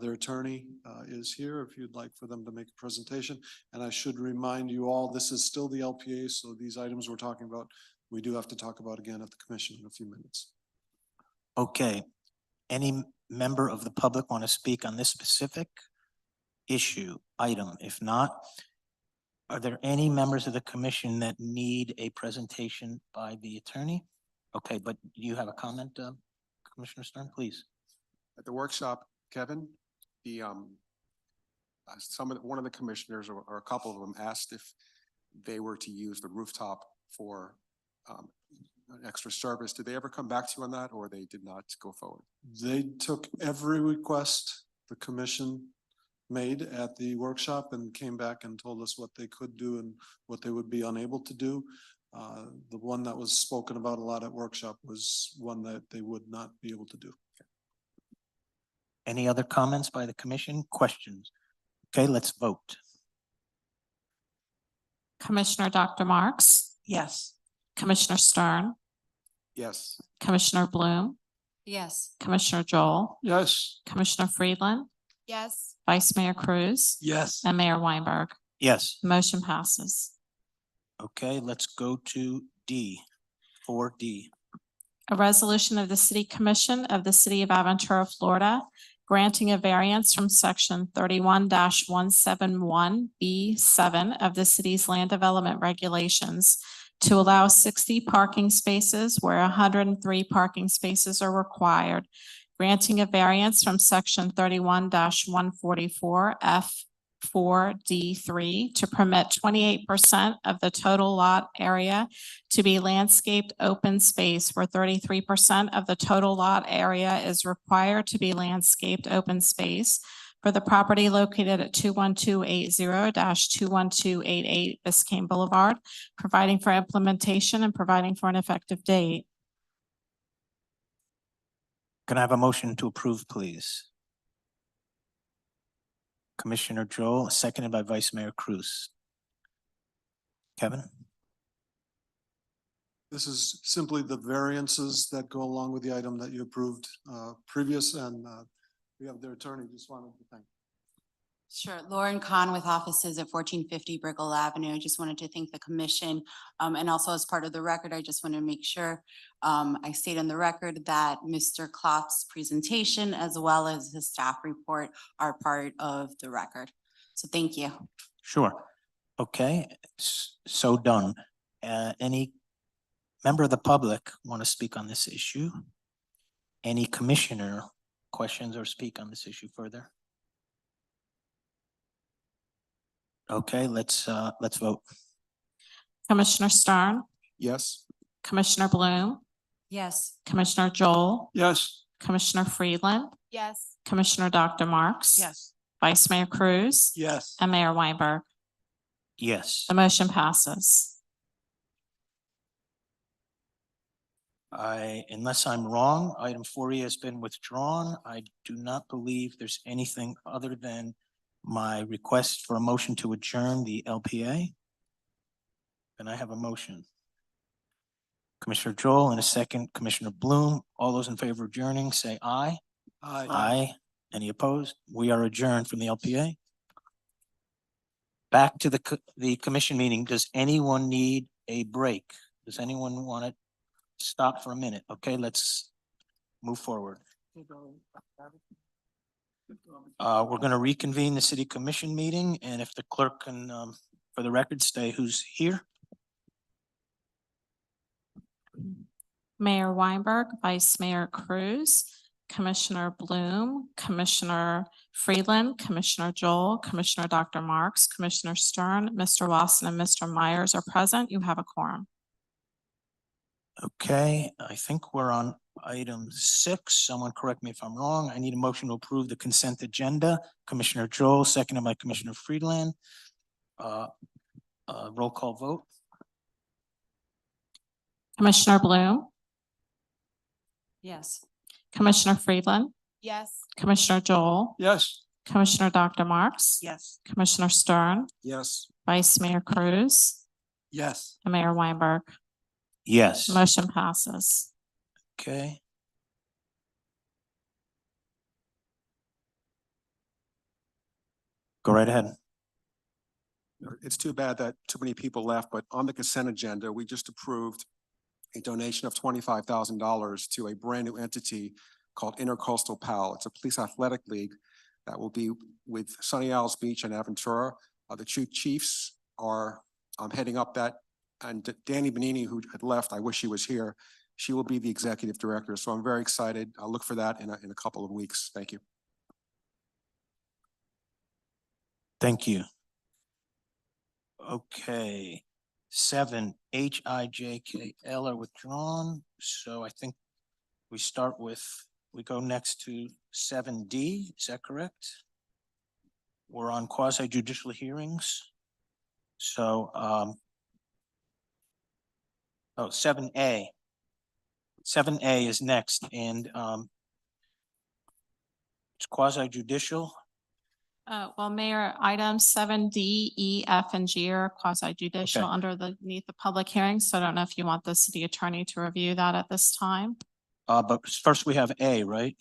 Their attorney is here if you'd like for them to make a presentation. And I should remind you all, this is still the LPA, so these items we're talking about, we do have to talk about again at the commission in a few minutes. Okay. Any member of the public want to speak on this specific issue, item? If not, are there any members of the commission that need a presentation by the attorney? Okay, but you have a comment, Commissioner Stern, please. At the workshop, Kevin, the one of the commissioners or a couple of them asked if they were to use the rooftop for an extra service. Did they ever come back to you on that, or they did not go forward? They took every request the commission made at the workshop and came back and told us what they could do and what they would be unable to do. The one that was spoken about a lot at workshop was one that they would not be able to do. Any other comments by the commission? Questions? Okay, let's vote. Commissioner Dr. Marks? Yes. Commissioner Stern? Yes. Commissioner Bloom? Yes. Commissioner Joel? Yes. Commissioner Friedland? Yes. Vice Mayor Cruz? Yes. And Mayor Weinberg. Yes. Motion passes. Okay, let's go to D, 4D. A resolution of the City Commission of the City of Aventura, Florida, granting a variance from Section 31-171B7 of the city's land development regulations to allow 60 parking spaces where 103 parking spaces are required, granting a variance from Section 31-144 F4D3 to permit 28% of the total lot area to be landscaped open space, where 33% of the total lot area is required to be landscaped open space for the property located at 21280-21288 Biscayne Boulevard, providing for implementation and providing for an effective date. Can I have a motion to approve, please? Commissioner Joel, seconded by Vice Mayor Cruz. Kevin? This is simply the variances that go along with the item that you approved previous, and we have their attorney. Just wanted to thank. Sure. Lauren Kahn with offices at 1450 Brickell Avenue. I just wanted to thank the commission. And also as part of the record, I just want to make sure I state on the record that Mr. Klopp's presentation as well as his staff report are part of the record. So thank you. Sure. Okay, so done. Any member of the public want to speak on this issue? Any commissioner questions or speak on this issue further? Okay, let's vote. Commissioner Stern, Yes. Commissioner Bloom, Yes. Commissioner Joel, Yes. Commissioner Friedland, Yes. Commissioner Dr. Marks. Yes. Vice Mayor Cruz. Yes. And Mayor Weinberg. Yes. The motion passes. Unless I'm wrong, item 4E has been withdrawn. I do not believe there's anything other than my request for a motion to adjourn the LPA. And I have a motion. Commissioner Joel and a second, Commissioner Bloom. All those in favor of adjourning, say aye. Aye. Aye. Any opposed? We are adjourned from the LPA. Back to the commission meeting. Does anyone need a break? Does anyone want to stop for a minute? Okay, let's move forward. We're going to reconvene the city commission meeting, and if the clerk can, for the record, stay who's here. Mayor Weinberg, Vice Mayor Cruz, Commissioner Bloom, Commissioner Freeland, Commissioner Joel, Commissioner Dr. Marks, Commissioner Stern, Mr. Wasson, and Mr. Myers are present. You have a quorum. Okay, I think we're on item 6. Someone correct me if I'm wrong. I need a motion to approve the consent agenda. Commissioner Joel, seconded by Commissioner Freeland. Roll call vote. Commissioner Bloom, Yes. Commissioner Freeland, Yes. Commissioner Joel, Yes. Commissioner Dr. Marks. Yes. Commissioner Stern, Yes. Vice Mayor Cruz, Yes. and Mayor Weinberg. Yes. Motion passes. Okay. Go right ahead. It's too bad that too many people left, but on the consent agenda, we just approved a donation of $25,000 to a brand new entity called Intercoastal PAL. It's a police athletic league that will be with Sunny Isles Beach and Aventura. The two chiefs are heading up that, and Danny Benini, who had left, I wish he was here. She will be the executive director, so I'm very excited. I'll look for that in a couple of weeks. Thank you. Thank you. Okay, 7, HIJKL are withdrawn. So I think we go next to 7D. Is that correct? We're on quasi judicial hearings. So, 7A. 7A is next, and it's quasi judicial. Well, Mayor, items 7D, E, F, and G are quasi judicial Okay. underneath the public hearing. So I don't know if you want the city attorney to review that at this time. But first we have A, right?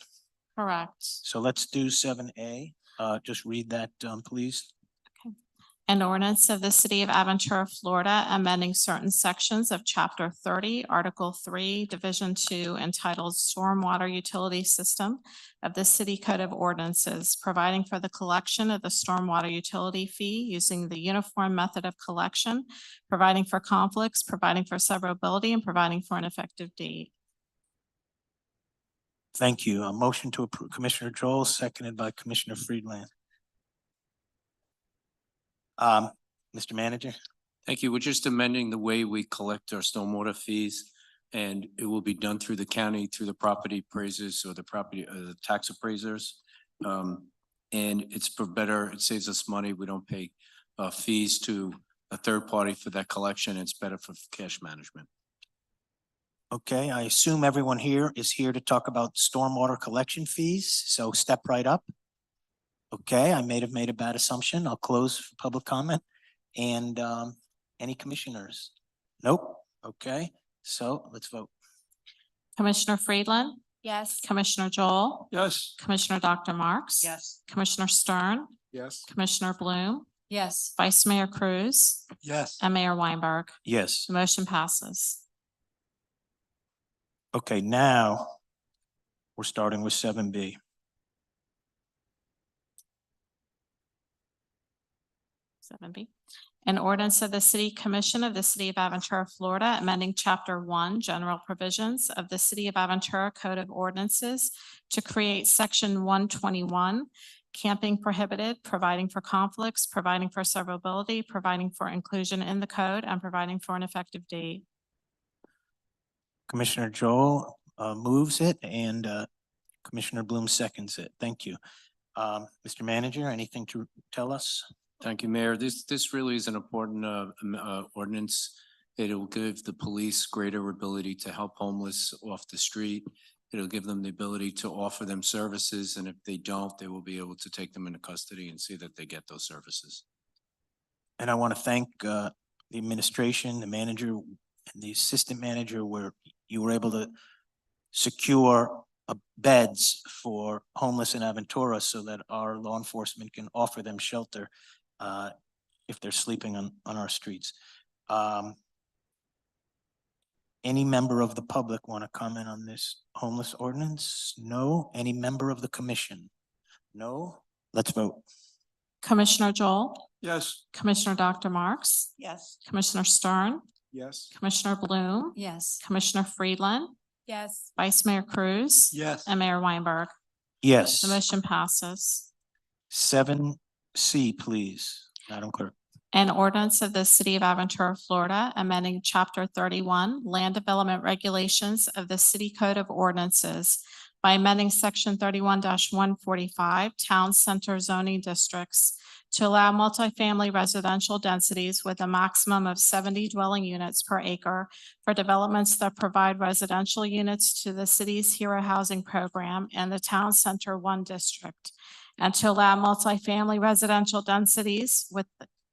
Correct. So let's do 7A. Just read that, please. An ordinance of the city of Aventura, Florida, amending certain sections of chapter 30, article 3, division 2, entitled Stormwater Utility System of the City Code of Ordinances, providing for the collection of the stormwater utility fee using the uniform method of collection, providing for conflicts, providing for severability, and providing for an effective date. Thank you. A motion to approve, Commissioner Joel, seconded by Commissioner Friedland. Mr. Manager? Thank you. We're just amending the way we collect our stormwater fees, and it will be done through the county, through the property appraisers or the tax appraisers. And it's for better, it saves us money. We don't pay fees to a third party for that collection. It's better for cash management. Okay, I assume everyone here is here to talk about stormwater collection fees, so step right up. Okay, I may have made a bad assumption. I'll close for public comment. And any commissioners? Nope. Okay, so let's vote. Commissioner Friedland, Yes. Commissioner Joel, Yes. Commissioner Dr. Marks. Yes. Commissioner Stern, Yes. Commissioner Bloom, Yes. Vice Mayor Cruz, Yes. and Mayor Weinberg. Yes. The motion passes. Okay, now we're starting with 7B. Seven B. An ordinance of the City Commission of the City of Aventura, Florida, amending Chapter 1, General Provisions of the City of Aventura Code of Ordinances to create Section 121, Camping Prohibited, providing for conflicts, providing for severability, providing for inclusion in the code, and providing for an effective date. Commissioner Joel moves it and Commissioner Bloom seconds it. Thank you. Mr. Manager, anything to tell us? Thank you, Mayor. This really is an important ordinance. It'll give the police greater ability to help homeless off the street. It'll give them the ability to offer them services, and if they don't, they will be able to take them into custody and see that they get those services. And I want to thank the administration, the manager, and the assistant manager, where you were able to secure beds for homeless in Aventura so that our law enforcement can offer them shelter if they're sleeping on our streets. Any member of the public want to comment on this homeless ordinance? No. Any member of the commission? No. Let's vote. Commissioner Joel, Yes. Commissioner Dr. Marks, Yes. Commissioner Stern, Yes. Commissioner Bloom, Yes. Commissioner Friedland, Yes. Vice Mayor Cruz, Yes. and Mayor Weinberg. Yes. The motion passes. 7C, please, Madam Clerk. An ordinance of the City of Aventura, Florida, amending Chapter 31, Land Development Regulations of the City Code of Ordinances by amending Section 31-145, Town Center Zoning Districts to allow multifamily residential densities with a maximum of 70 dwelling units per acre for developments that provide residential units to the city's Hero Housing Program and the Town Center 1 District, and to allow multifamily residential densities with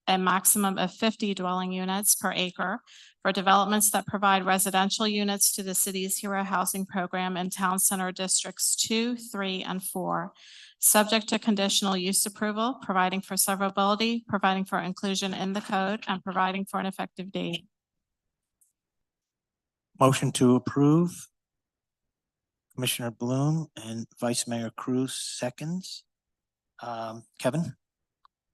a maximum of 50 dwelling units per acre for developments that provide residential units to the city's Hero Housing Program and Town Center Districts 2, 3, and 4, subject to conditional use approval, providing for severability, providing for inclusion in the code, and providing for an effective date. Motion to approve. Commissioner Bloom and Vice Mayor Cruz seconds. Kevin?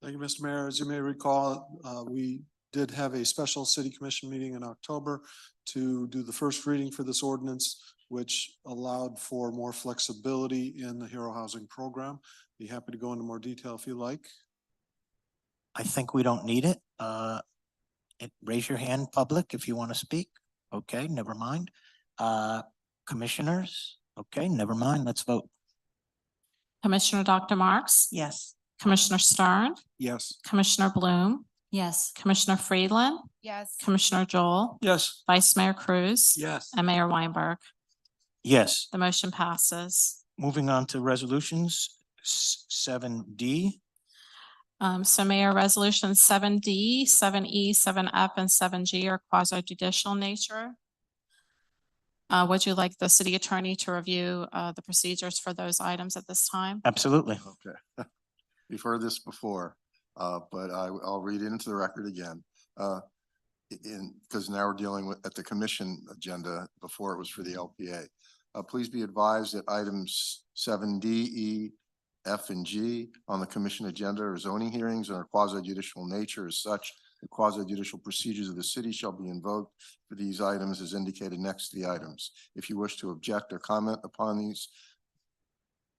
Thank you, Mr. Mayor. As you may recall, we did have a special city commission meeting in October to do the first reading for this ordinance, which allowed for more flexibility in the Hero Housing Program. Be happy to go into more detail if you like. I think we don't need it. Raise your hand, public, if you want to speak. Okay, never mind. Commissioners? Okay, never mind. Let's vote. Commissioner Dr. Marks? Yes. Commissioner Stern? Yes. Commissioner Bloom? Yes. Commissioner Friedland? Yes. Commissioner Joel? Yes. Vice Mayor Cruz? Yes. And Mayor Weinberg. Yes. The motion passes. Moving on to resolutions, 7D. So Mayor, Resolution 7D, 7E, 7F, and 7G are quasi judicial nature. Would you like the city attorney to review the procedures for those items at this time? Absolutely. Okay. You've heard this before, but I'll read it into the record again. Because now we're dealing with at the commission agenda, before it was for the LPA. Please be advised that items 7D, E, F, and G on the commission agenda are zoning hearings and are quasi judicial nature. As such, the quasi judicial procedures of the city shall be invoked for these items as indicated next to the items. If you wish to object or comment upon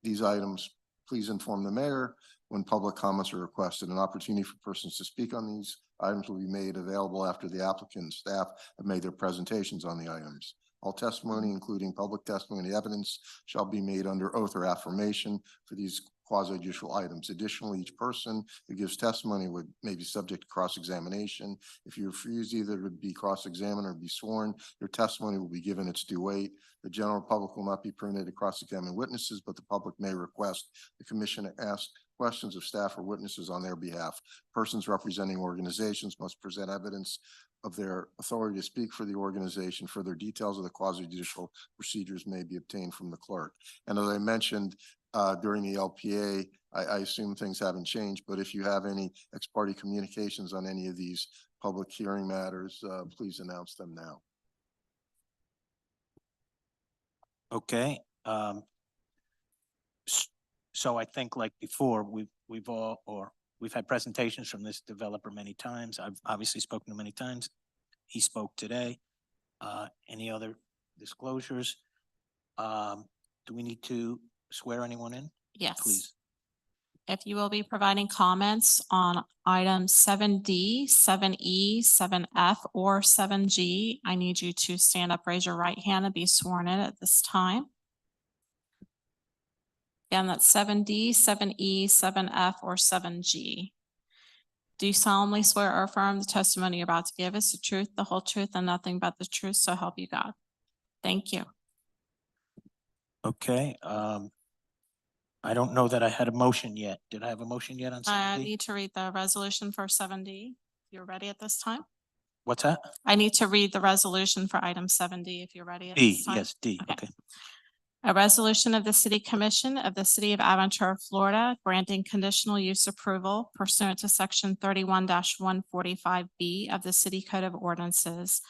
these items, please inform the mayor. When public comments are requested, an opportunity for persons to speak on these items will be made available after the applicant and staff have made their presentations on the items. All testimony, including public testimony and evidence, shall be made under oath or affirmation for these quasi-judicial items. Additionally, each person who gives testimony may be subject to cross-examination. If you refuse either to be cross-examined or be sworn, your testimony will be given its due weight. The general public will not be permitted to cross-examine witnesses, but the public may request the commission to ask questions of staff or witnesses on their behalf. Persons representing organizations must present evidence of their authority to speak for the organization. Further details of the quasi-judicial procedures may be obtained from the clerk. And as I mentioned, during the LPA. I assume things haven't changed, but if you have any ex parte communications on any of these public hearing matters, please announce them now. Okay, so I think like before, we've had presentations from this developer many times. I've obviously spoken to him many times. He spoke today. Any other disclosures? Do we need to swear anyone in? Yes. Please. If you will be providing comments on items 7D, 7E, 7F, or 7G, I need you to stand up, raise your right hand, and be sworn in at this time. Again, that's 7D, 7E, 7F, or 7G. Do you solemnly swear or affirm the testimony you're about to give is the truth, the whole truth, and nothing but the truth, so help you God? Thank you. Okay, I don't know that I had a motion yet. Did I have a motion yet on I 7D? need to read the resolution for 7D. You're ready at this time? What's that? I need to read the resolution for item 7D if you're ready at D, this time. yes, D, okay. A resolution of the City Commission of the City of Aventura, Florida, granting conditional use approval pursuant to section 31-145B of the City Code of Ordinances.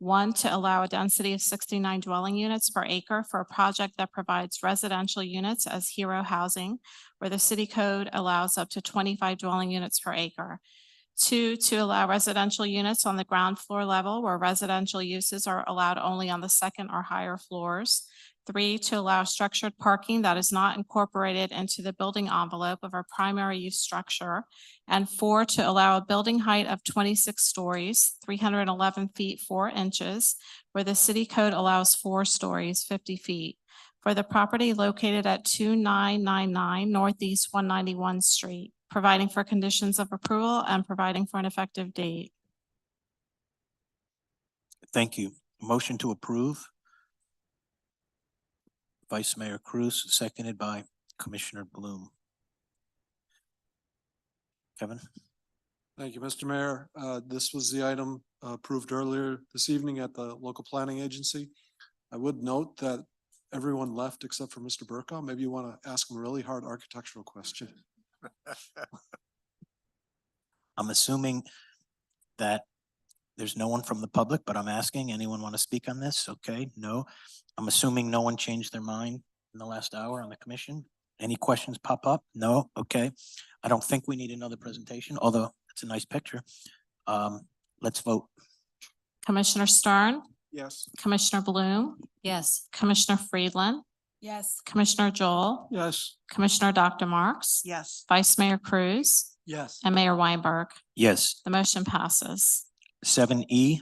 1, to allow a density of 69 dwelling units per acre for a project that provides residential units as hero housing, where the city code allows up to 25 dwelling units per acre. 2, to allow residential units on the ground floor level where residential uses are allowed only on the second or higher floors. 3, to allow structured parking that is not incorporated into the building envelope of a primary use structure. And 4, to allow a building height of 26 stories, 311 feet, 4 inches, where the city code allows 4 stories, 50 feet. For the property located at 2999 Northeast 191 Street, providing for conditions of approval and providing for an effective date. Thank you. Motion to approve. Vice Mayor Cruz, seconded by Commissioner Bloom. Kevin? Thank you, Mr. Mayor. This was the item approved earlier this evening at the local planning agency. I would note that everyone left except for Mr. Burkow. Maybe you want to ask him a really hard architectural question. I'm assuming that there's no one from the public, but I'm asking, anyone want to speak on this? Okay, no. I'm assuming no one changed their mind in the last hour on the commission. Any questions pop up? No, okay. I don't think we need another presentation, although it's a nice picture. Let's vote. Commissioner Stern? Yes. Commissioner Bloom? Yes. Commissioner Friedland? Yes. Commissioner Joel? Yes. Commissioner Dr. Marks? Yes. Vice Mayor Cruz? Yes. And Mayor Weinberg. Yes. The motion passes. 7E.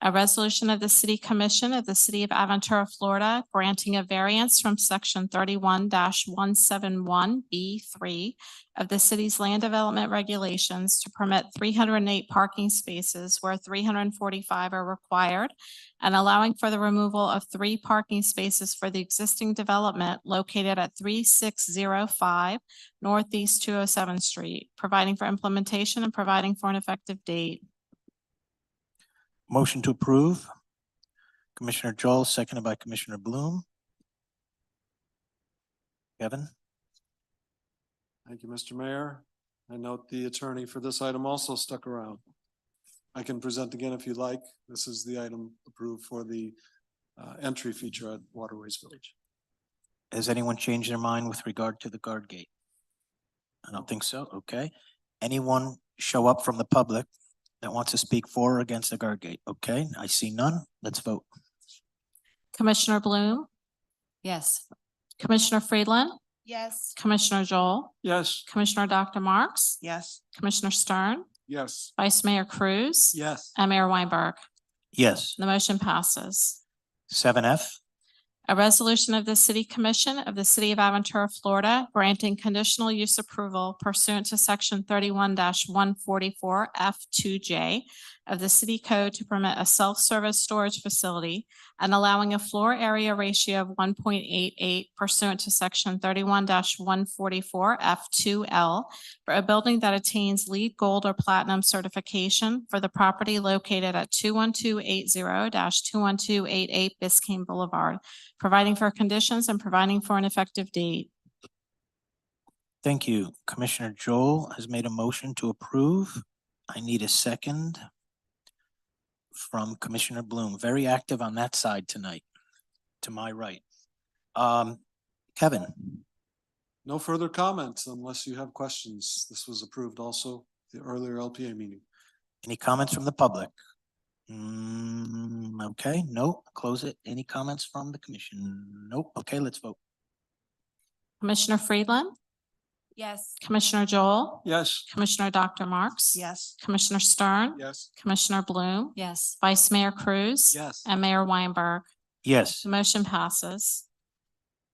A resolution of the City Commission of the City of Aventura, Florida, granting a variance from section 31-171B3 of the city's land development regulations to permit 308 parking spaces where 345 are required, and allowing for the removal of 3 parking spaces for the existing development located at 3605 Northeast 207th Street, providing for implementation and providing for an effective date. Motion to approve. Commissioner Joel, seconded by Commissioner Bloom. Kevin? Thank you, Mr. Mayor. I note the attorney for this item also stuck around. I can present again if you like. This is the item approved for the entry feature at Waterways Village. Has anyone changed their mind with regard to the guard gate? I don't think so. Okay. Anyone show up from the public that wants to speak for or against the guard gate? Okay, I see none. Let's vote. Commissioner Bloom? Yes. Commissioner Friedland? Yes. Commissioner Joel? Yes. Commissioner Dr. Marks? Yes. Commissioner Stern? Yes. Vice Mayor Cruz? Yes. And Mayor Weinberg. Yes. The motion passes. 7F. A resolution of the City Commission of the City of Aventura, Florida, granting conditional use approval pursuant to section 31-144F2J of the City Code to permit a self-service storage facility and allowing a floor area ratio of 1.88 pursuant to section 31-144F2L for a building that attains LEED Gold or Platinum certification for the property located at 21280-21288 Biscayne Boulevard, providing for conditions and providing for an effective date. Thank you. Commissioner Joel has made a motion to approve. I need a second from Commissioner Bloom. Very active on that side tonight, to my right. Kevin, No further comments unless you have questions. This was approved also the earlier LPA meeting. any comments from the public? Okay, no, close it. Any comments from the commission? Nope. Okay, let's vote. Commissioner Friedland, Yes. Commissioner Joel, Yes. Commissioner Dr. Marks. Yes. Commissioner Stern. Yes. Commissioner Bloom, Yes. Vice Mayor Cruz. Yes. And Mayor Weinberg. Yes, The motion passes.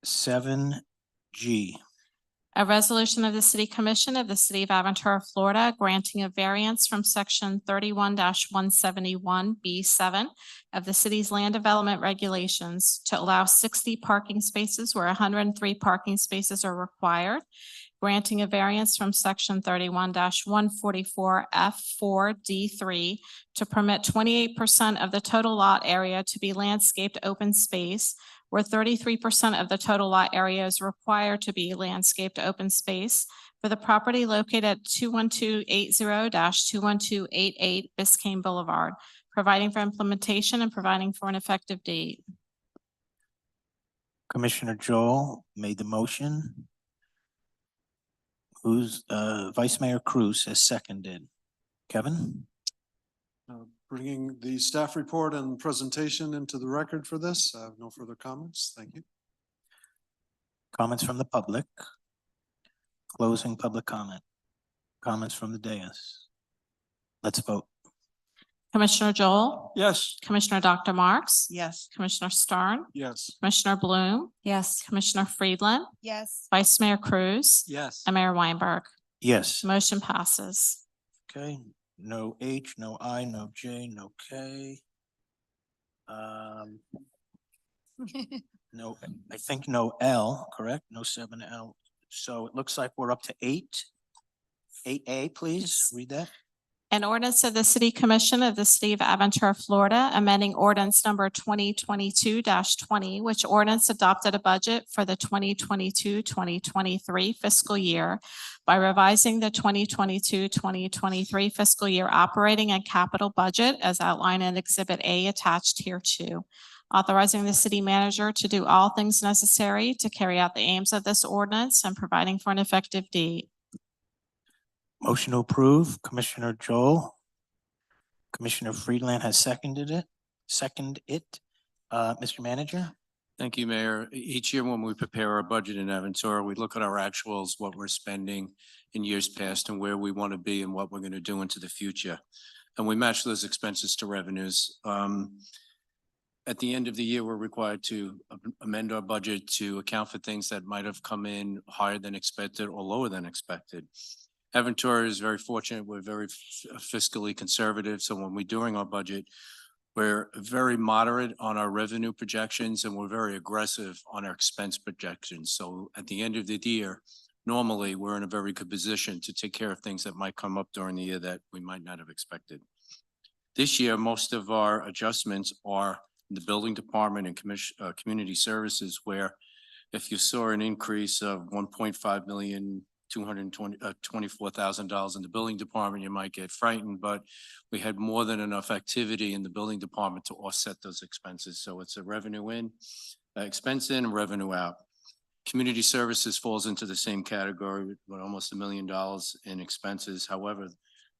7G. A resolution of the City Commission of the City of Aventura, Florida, granting a variance from section 31-171B7 of the city's land development regulations to allow 60 parking spaces where 103 parking spaces are required, granting a variance from section 31-144F4D3 to permit 28% of the total lot area to be landscaped open space, where 33% of the total lot area is required to be landscaped open space for the property located at 21280-21288 Biscayne Boulevard, providing for implementation and providing for an effective date. Commissioner Joel made the motion. Who's, Vice Mayor Cruz has seconded. Kevin? Bringing the staff report and presentation into the record for this. I have no further comments. Thank you. Comments from the public? Closing public comment. Comments from the dais. Let's vote. Commissioner Joel, Yes. Commissioner Dr. Marks, Yes. Commissioner Stern, Yes. Commissioner Bloom, Yes. Commissioner Friedland, Yes. Vice Mayor Cruz, Yes. and Mayor Weinberg. Yes. Motion passes. Okay, no H, no I, no J, no K. No, I think no L, correct? No 7L. So it looks like we're up to 8. 8A, please, read that. An ordinance of the City Commission of the City of Aventura, Florida, amending ordinance number 2022-20, which ordinance adopted a budget for the 2022-2023 fiscal year by revising the 2022-2023 fiscal year operating and capital budget as outlined in Exhibit A attached hereto, authorizing the city manager to do all things necessary to carry out the aims of this ordinance and providing for an effective date. Motion to approve, Commissioner Joel. Commissioner Friedland has seconded it. Mr. Manager? Thank you, Mayor. Each year when we prepare our budget in Aventura, we look at our actuals, what we're spending in years past and where we want to be and what we're going to do into the future. And we match those expenses to revenues. At the end of the year, we're required to amend our budget to account for things that might have come in higher than expected or lower than expected. Aventura is very fortunate. We're very fiscally conservative. So when we're doing our budget, we're very moderate on our revenue projections and we're very aggressive on our expense projections. So at the end of the year, normally we're in a very good position to take care of things that might come up during the year that we might not have expected. This year, most of our adjustments are in the building department and community services, where if you saw an increase of 1.5 million, $24,000 in the building department, you might get frightened, but we had more than enough activity in the building department to offset those expenses. So it's a revenue in, expense in, and revenue out. Community services falls into the same category with almost $1 million in expenses. However,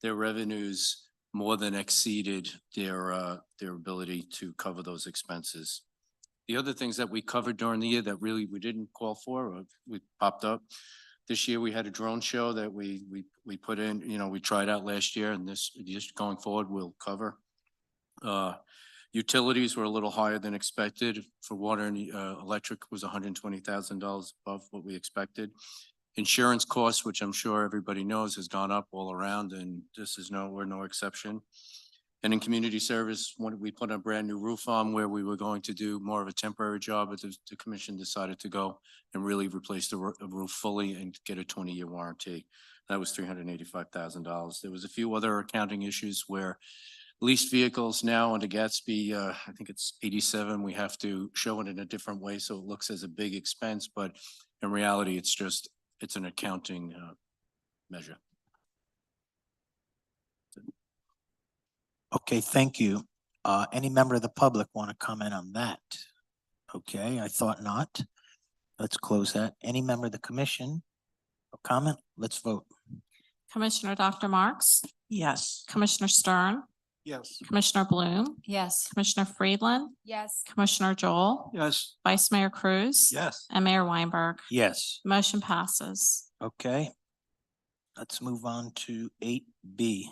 their revenues more than exceeded their ability to cover those expenses. The other things that we covered during the year that really we didn't call for, or we popped up. This year, we had a drone show that we put in, we tried out last year, and this going forward, we'll cover. Utilities were a little higher than expected. For water and electric was $120,000 above what we expected. Insurance costs, which I'm sure everybody knows, has gone up all around, and this is we're no exception. And in community service, when we put a brand new roof on where we were going to do more of a temporary job, but the commission decided to go and really replace the roof fully and get a 20-year warranty. That was $385,000. There was a few other accounting issues where leased vehicles now under Gatsby, I think it's 87, we have to show it in a different way so it looks as a big expense, but in reality, it's just it's an accounting measure. Okay, thank you. Any member of the public want to comment on that? Okay, I thought not. Let's close that. Any member of the commission? A comment? Let's vote. Commissioner Dr. Marks? Yes. Commissioner Stern? Yes. Commissioner Bloom? Yes. Commissioner Friedland? Yes. Commissioner Joel? Yes. Vice Mayor Cruz? Yes. And Mayor Weinberg. Yes. Motion passes. Okay. Let's move on to 8B.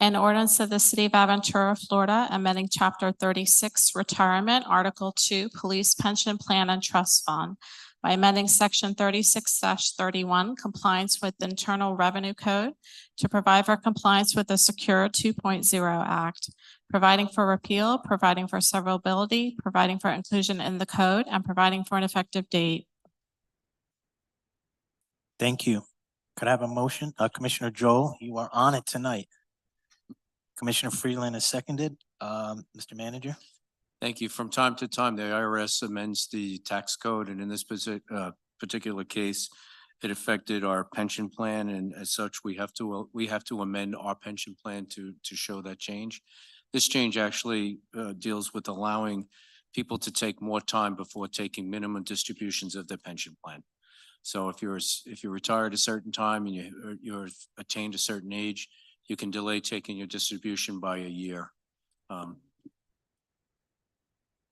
An ordinance of the City of Aventura, Florida, amending Chapter 36 Retirement, Article 2 Police Pension Plan and Trust Fund by amending Section 36-31 Compliance with Internal Revenue Code to provide for compliance with the Secure 2.0 Act, providing for repeal, providing for severability, providing for inclusion in the code, and providing for an effective date. Thank you. Could I have a motion? Commissioner Joel, you are on it tonight. Commissioner Freeland has seconded. Mr. Manager? Thank you. From time to time, the IRS amends the tax code, and in this particular case, it affected our pension plan, and as such, we have to amend our pension plan to show that change. This change actually deals with allowing people to take more time before taking minimum distributions of their pension plan. So if you're retired a certain time and you're attained a certain age, you can delay taking your distribution by a year.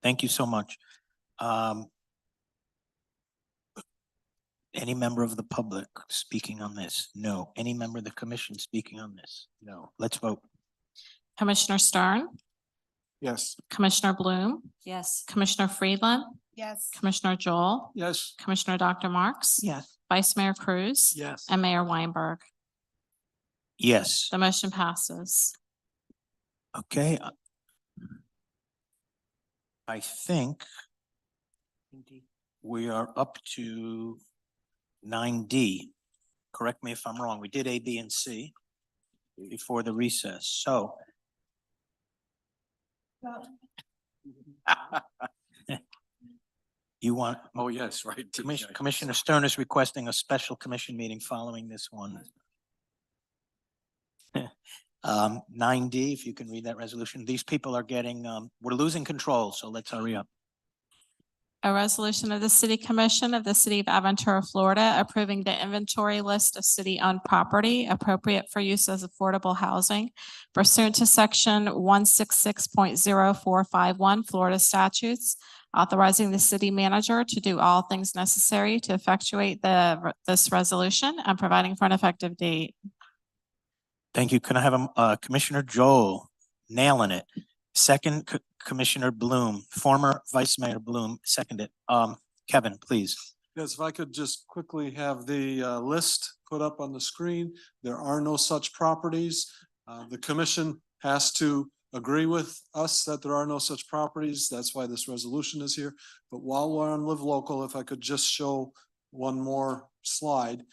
Thank you so much. Any member of the public speaking on this? No. Any member of the commission speaking on this? No. Let's vote. Commissioner Stern? Yes. Commissioner Bloom? Yes. Commissioner Friedland? Yes. Commissioner Joel? Yes. Commissioner Dr. Marks? Yes. Vice Mayor Cruz? Yes. And Mayor Weinberg. Yes. The motion passes. Okay. I think we are up to 9D. Correct me if I'm wrong. We did A, B, and C before the recess. So you want, Oh, yes, right. Commissioner Stern is requesting a special commission meeting following this one. 9D, if you can read that resolution. These people are getting, we're losing control, so let's hurry up. A resolution of the City Commission of the City of Aventura, Florida, approving the inventory list of city-owned property appropriate for use as affordable housing pursuant to Section 166.0451 Florida statutes, authorizing the city manager to do all things necessary to effectuate this resolution and providing for an effective date. Thank you. Can I have Commissioner Joel nailing it? Second, Commissioner Bloom, former Vice Mayor Bloom, seconded. Kevin, please. Yes, if I could just quickly have the list put up on the screen. There are no such properties. The commission has to agree with us that there are no such properties. That's why this resolution is here. But while we're on Live Local, if I could just show one more slide.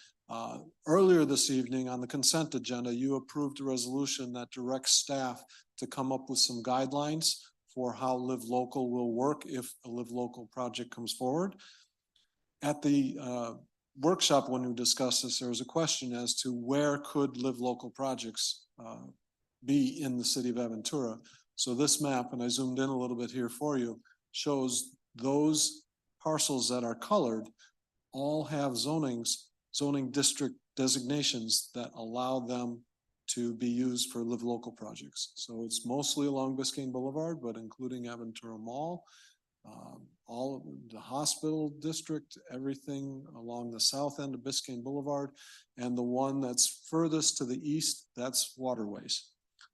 Earlier this evening on the consent agenda, you approved a resolution that directs staff to come up with some guidelines for how Live Local will work if a Live Local project comes forward. At the workshop, when we discussed this, there was a question as to where could Live Local projects be in the city of Aventura. So this map, and I zoomed in a little bit here for you, shows those parcels that are colored all have zoning district designations that allow them to be used for Live Local projects. So it's mostly along Biscayne Boulevard, but including Aventura Mall, all of the hospital district, everything along the south end of Biscayne Boulevard, and the one that's furthest to the east, that's Waterways.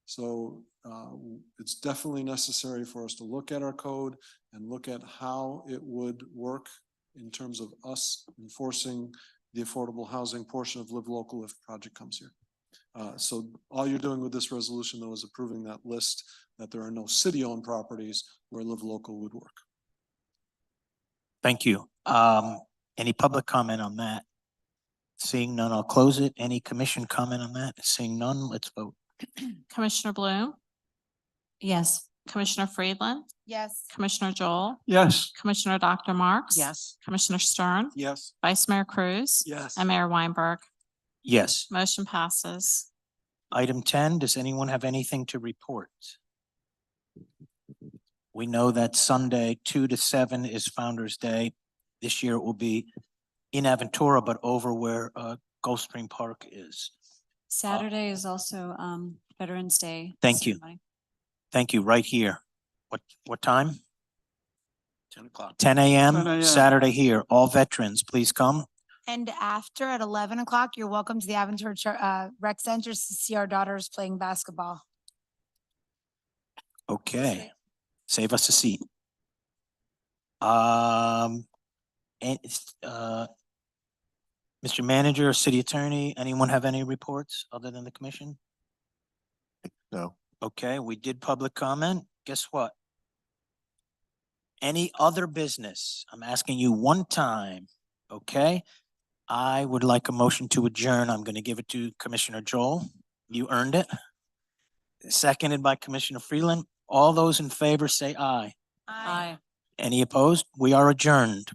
So it's definitely necessary for us to look at our code and look at how it would work in terms of us enforcing the affordable housing portion of Live Local if a project comes here. So all you're doing with this resolution, though, is approving that list that there are no city-owned properties where Live Local would work. Thank you. Any public comment on that? Seeing none, I'll close it. Any commission comment on that? Seeing none, let's vote. Commissioner Bloom? Yes. Commissioner Friedland, Yes. Commissioner Joel, Yes. Commissioner Dr. Marks. Yes. Commissioner Stern, Yes. Vice Mayor Cruz. Yes. And Mayor Weinberg. Yes. Motion passes. Item 10, does anyone have anything to report? We know that Sunday, 2 to 7 is Founder's Day. This year it will be in Aventura, but over where Gulfstream Park is. Saturday is also Veterans Day. Thank you. ceremony. Thank you, right here. What time? 10 o'clock. 10 10 a.m. a.m. Saturday here. All veterans, please come. And after at 11 o'clock, you're welcome to the Aventura Rec Center to see our daughters playing basketball. Okay, save us a seat. And Mr. Manager, City Attorney, anyone have any reports other than the commission? No. Okay, we did public comment. Guess what? Any other business? I'm asking you one time, okay? I would like a motion to adjourn. I'm going to give it to Commissioner Joel. You earned it. Seconded by Commissioner Freeland. All those in favor say aye. Aye. Any opposed? We are adjourned.